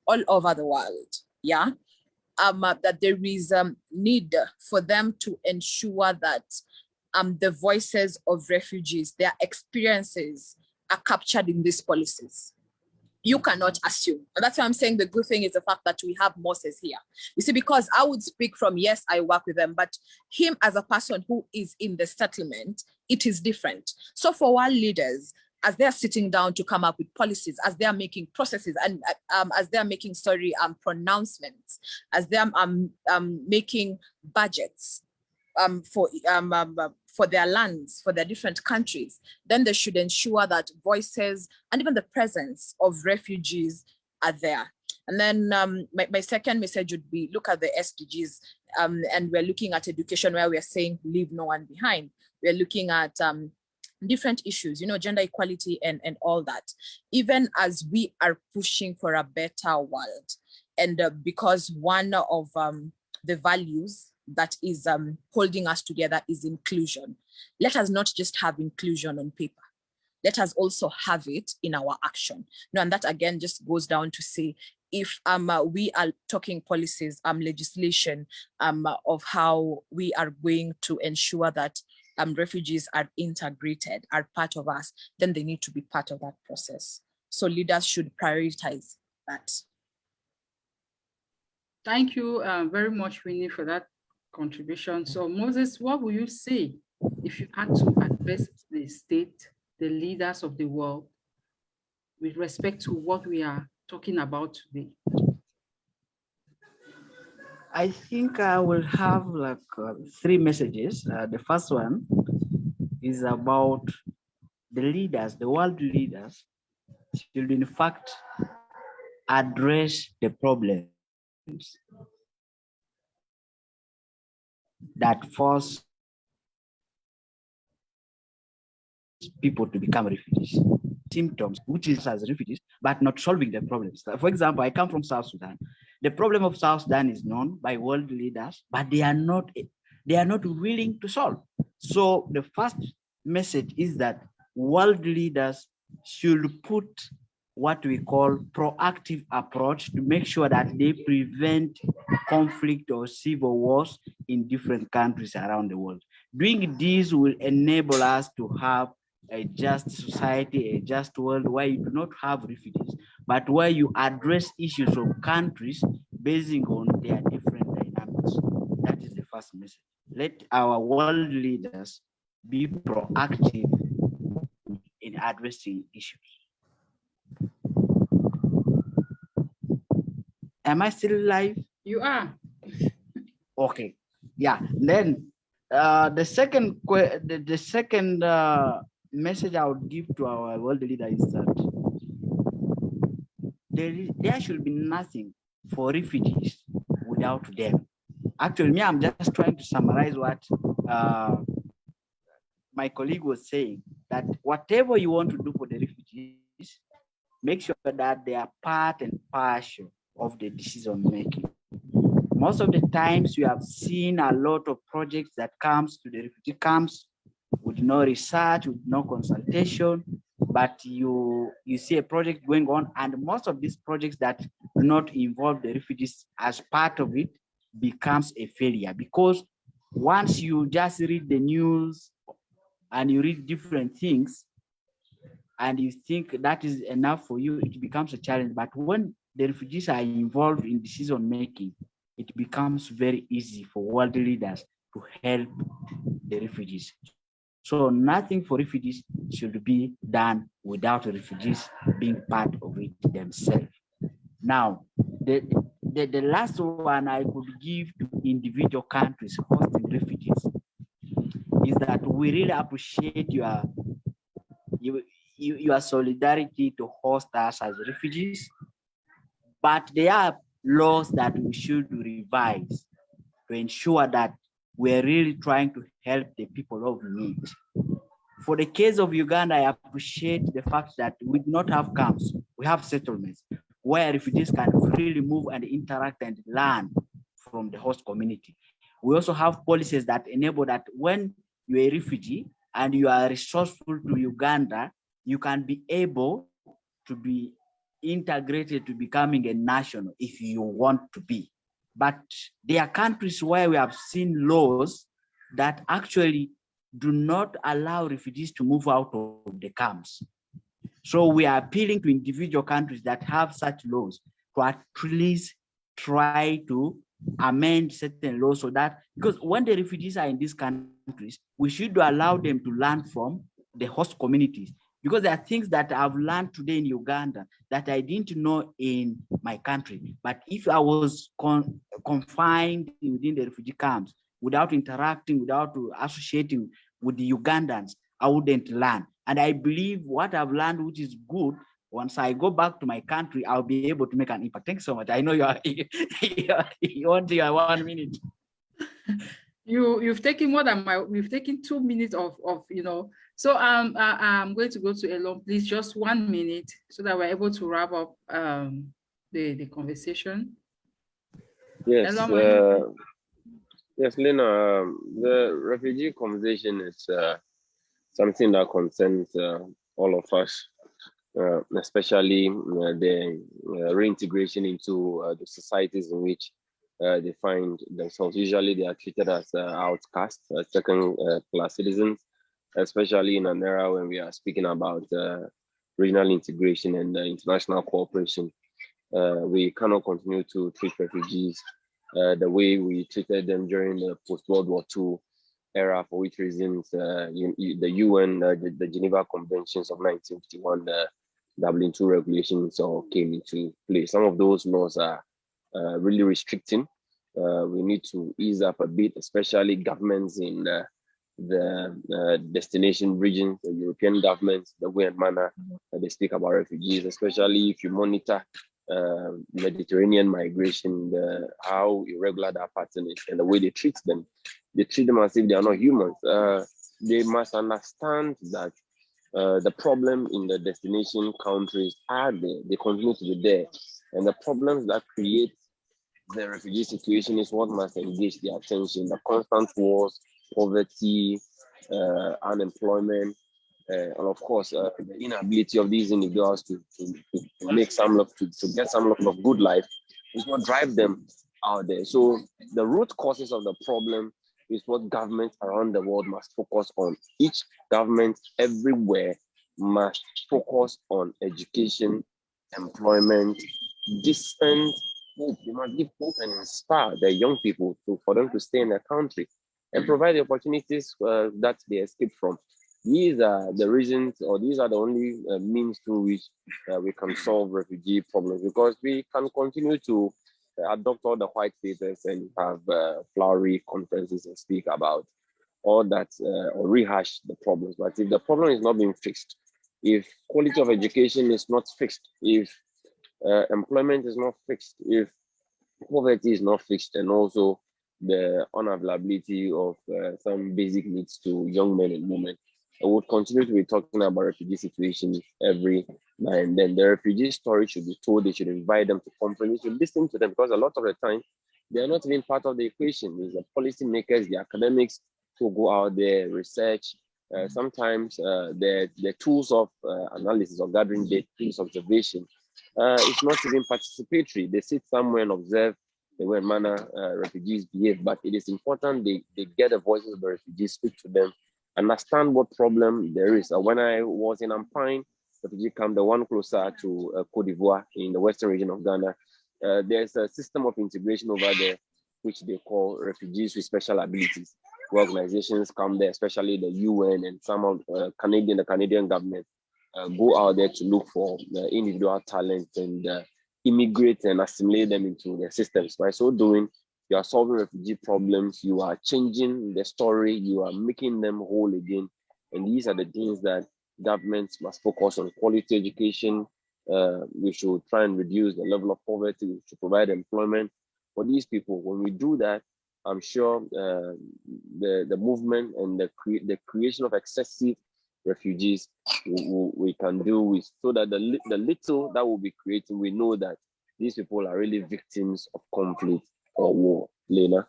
all over the world, yeah, that there is need for them to ensure that the voices of refugees, their experiences are captured in these policies. You cannot assume. And that's why I'm saying the good thing is the fact that we have Moses here. You see, because I would speak from, yes, I work with them, but him as a person who is in the settlement, it is different. So for our leaders, as they're sitting down to come up with policies, as they're making processes, and as they're making pronouncements, as they're making budgets for their lands, for their different countries, then they should ensure that voices and even the presence of refugees are there. And then my second message would be, look at the SDGs, and we're looking at education, where we're saying leave no one behind. We're looking at different issues, gender equality and all that, even as we are pushing for a better world. And because one of the values that is holding us together is inclusion. Let us not just have inclusion on paper. Let us also have it in our action. And that again just goes down to say, if we are talking policies, legislation of how we are going to ensure that refugees are integrated, are part of us, then they need to be part of that process. So leaders should prioritize that. Thank you very much, Winnie, for that contribution. So Moses, what will you say if you had to address the state, the leaders of the world, with respect to what we are talking about today? I think I will have like 3 messages. The first one is about the leaders, the world leaders should in fact address the problems that force people to become refugees. Symptoms, which is as refugees, but not solving the problems. For example, I come from South Sudan. The problem of South Sudan is known by world leaders, but they are not willing to solve. So the first message is that world leaders should put what we call proactive approach to make sure that they prevent conflict or civil wars in different countries around the world. Doing this will enable us to have a just society, a just world where you do not have refugees, but where you address issues of countries based on their different dynamics. That is the first message. Let our world leaders be proactive in addressing issues. Am I still live? You are. Okay. Yeah. Then the second message I would give to our world leader is that there should be nothing for refugees without them. Actually, me, I'm just trying to summarize what my colleague was saying, that whatever you want to do for the refugees, make sure that they are part and parcel of the decision making. Most of the times you have seen a lot of projects that comes to the refugee camps with no research, with no consultation, but you see a project going on, and most of these projects that do not involve the refugees as part of it becomes a failure, because once you just read the news and you read different things and you think that is enough for you, it becomes a challenge. But when the refugees are involved in decision making, it becomes very easy for world leaders to help the refugees. So nothing for refugees should be done without refugees being part of it themselves. Now, the last one I could give to individual countries hosting refugees is that we really appreciate your solidarity to host us as refugees, but there are laws that we should revise to ensure that we're really trying to help the people of need. For the case of Uganda, I appreciate the fact that we do not have camps, we have settlements where refugees can freely move and interact and learn from the host community. We also have policies that enable that when you're a refugee and you are resourceful to Uganda, you can be able to be integrated to becoming a national if you want to be. But there are countries where we have seen laws that actually do not allow refugees to move out of the camps. So we are appealing to individual countries that have such laws to at least try to amend certain laws so that, because when the refugees are in these countries, we should allow them to learn from the host communities. Because there are things that I've learned today in Uganda that I didn't know in my country. But if I was confined within the refugee camps, without interacting, without associating with the Ugandans, I wouldn't learn. And I believe what I've learned, which is good, once I go back to my country, I'll be able to make an impact. Thanks so much. I know you want your 1 minute. You've taken more than we've taken 2 minutes of So I'm going to go to Elon, please, just 1 minute so that we're able to wrap up the conversation. Yes, Elon, yes, Lena, the refugee conversation is something that concerns all of us, especially the reintegration into the societies in which they find themselves. Usually they are treated as outcasts, as second-class citizens, especially in an era when we are speaking about regional integration and international cooperation. We cannot continue to treat refugees the way we treated them during the post-World War II era, for which reasons the UN, the Geneva Conventions of 1951, the Dublin II regulations all came into play. Some of those laws are really restricting we need to ease up a bit, especially governments in the destination regions, the European governments, the way and manner that they speak about refugees, especially if you monitor Mediterranean migration, how irregular that pattern is, and the way they treat them. They treat them as if they are not humans. They must understand that the problem in the destination countries are there. They continue to be there. And the problems that create the refugee situation is what must engage their attention. The constant wars, poverty, unemployment, and of course, the inability of these individuals to make some level, to get some level of good life is what drive them out there. So the root causes of the problem is what governments around the world must focus on. Each government everywhere must focus on education, employment, decent hope. They must give hope and inspire the young people for them to stay in their country and provide the opportunities that they escape from. These are the reasons, or these are the only means through which we can solve refugee problems, because we can continue to adopt all the white papers and have flowery conferences and speak about all that or rehash the problems. But if the problem is not being fixed, if quality of education is not fixed, if employment is not fixed, if poverty is not fixed, and also the unavailability of some basic needs to young men and women, I would continue to be talking about refugee situations every now and then. The refugee story should be told. They should invite them to conferences, should listen to them, because a lot of the time they are not even part of the equation. It's the policymakers, the academics who go out there, research. Sometimes the tools of analysis or gathering data, tools of observation, it's not even participatory. They sit somewhere and observe the way manner refugees behave, but it is important they get the voices of the refugees, speak to them, understand what problem there is. When I was in Ampine refugee camp, the one closer to Cote d'Ivoire in the western region of Ghana, there's a system of integration over there, which they call refugees with special abilities. Organizations come there, especially the UN and some of the Canadian government, go out there to look for individual talent and immigrate and assimilate them into their systems. By so doing, you are solving refugee problems, you are changing the story, you are making them whole again. And these are the things that governments must focus on: quality education. We should try and reduce the level of poverty, we should provide employment for these people. When we do that, I'm sure the movement and the creation of excessive refugees we can do with, so that the little that we'll be creating, we know that these people are really victims of conflict or war. Lena.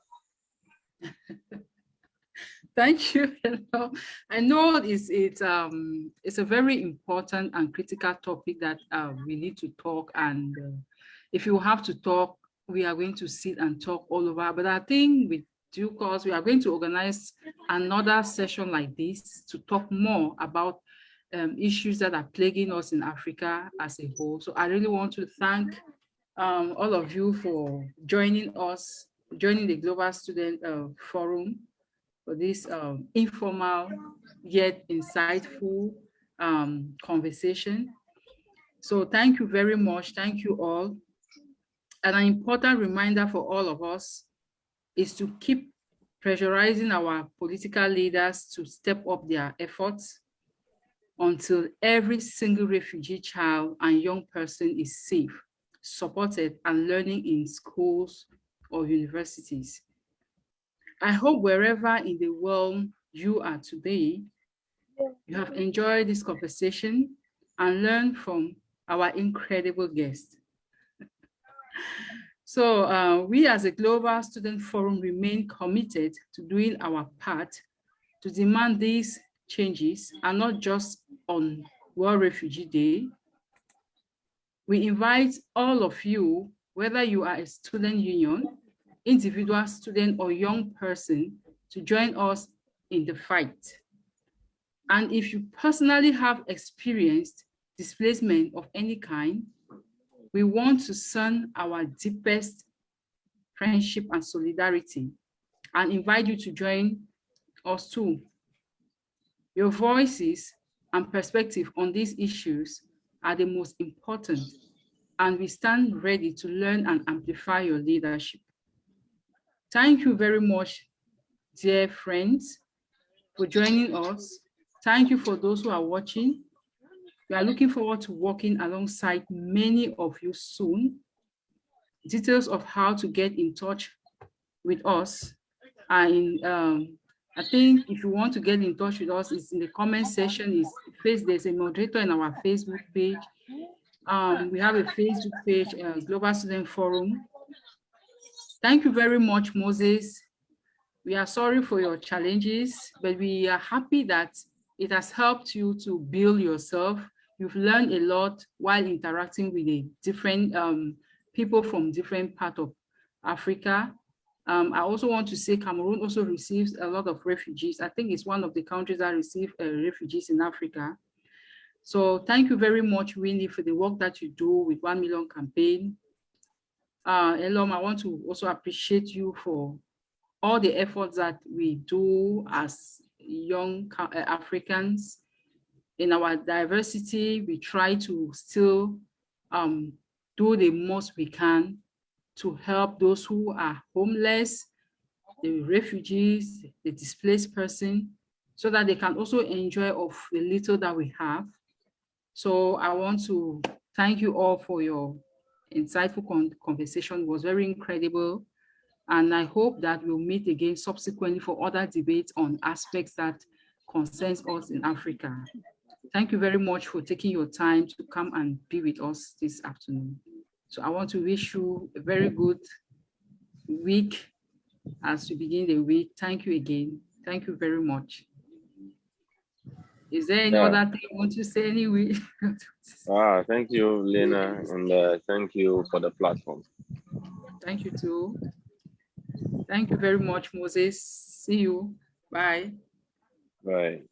Thank you. I know it's a very important and critical topic that we need to talk, and if you have to talk, we are going to sit and talk all over. But I think with due course, we are going to organize another session like this to talk more about issues that are plaguing us in Africa as a whole. So I really want to thank all of you for joining the Global Student Forum for this informal yet insightful conversation. So thank you very much. Thank you all. And an important reminder for all of us is to keep pressurizing our political leaders to step up their efforts until every single refugee child and young person is safe, supported, and learning in schools or universities. I hope wherever in the world you are today, you have enjoyed this conversation and learned from our incredible guest. So we as a Global Student Forum remain committed to doing our part to demand these changes, and not just on World Refugee Day. We invite all of you, whether you are a student union, individual student, or young person, to join us in the fight. And if you personally have experienced displacement of any kind, we want to send our deepest friendship and solidarity and invite you to join us too. Your voices and perspective on these issues are the most important, and we stand ready to learn and amplify your leadership. Thank you very much, dear friends, for joining us. Thank you for those who are watching. We are looking forward to working alongside many of you soon. Details of how to get in touch with us are in, I think if you want to get in touch with us, it's in the comment section. There's a moderator in our Facebook page. We have a Facebook page, Global Student Forum. Thank you very much, Moses. We are sorry for your challenges, but we are happy that it has helped you to build yourself. You've learned a lot while interacting with the different people from different parts of Africa. I also want to say Cameroon also receives a lot of refugees. I think it's one of the countries that receive refugees in Africa. So thank you very much, Winnie, for the work that you do with 1 Million campaign. Elom, I want to also appreciate you for all the efforts that we do as young Africans. In our diversity, we try to still do the most we can to help those who are homeless, the refugees, the displaced person, so that they can also enjoy of the little that we have. So I want to thank you all for your insightful conversation. It was very incredible. And I hope that we'll meet again subsequently for other debates on aspects that concerns us in Africa. Thank you very much for taking your time to come and be with us this afternoon. So I want to wish you a very good week as we begin the week. Thank you again. Thank you very much. Is there any other thing you want to say anyway? Thank you, Lena, and thank you for the platform. Thank you too. Thank you very much, Moses. See you. Bye. Bye.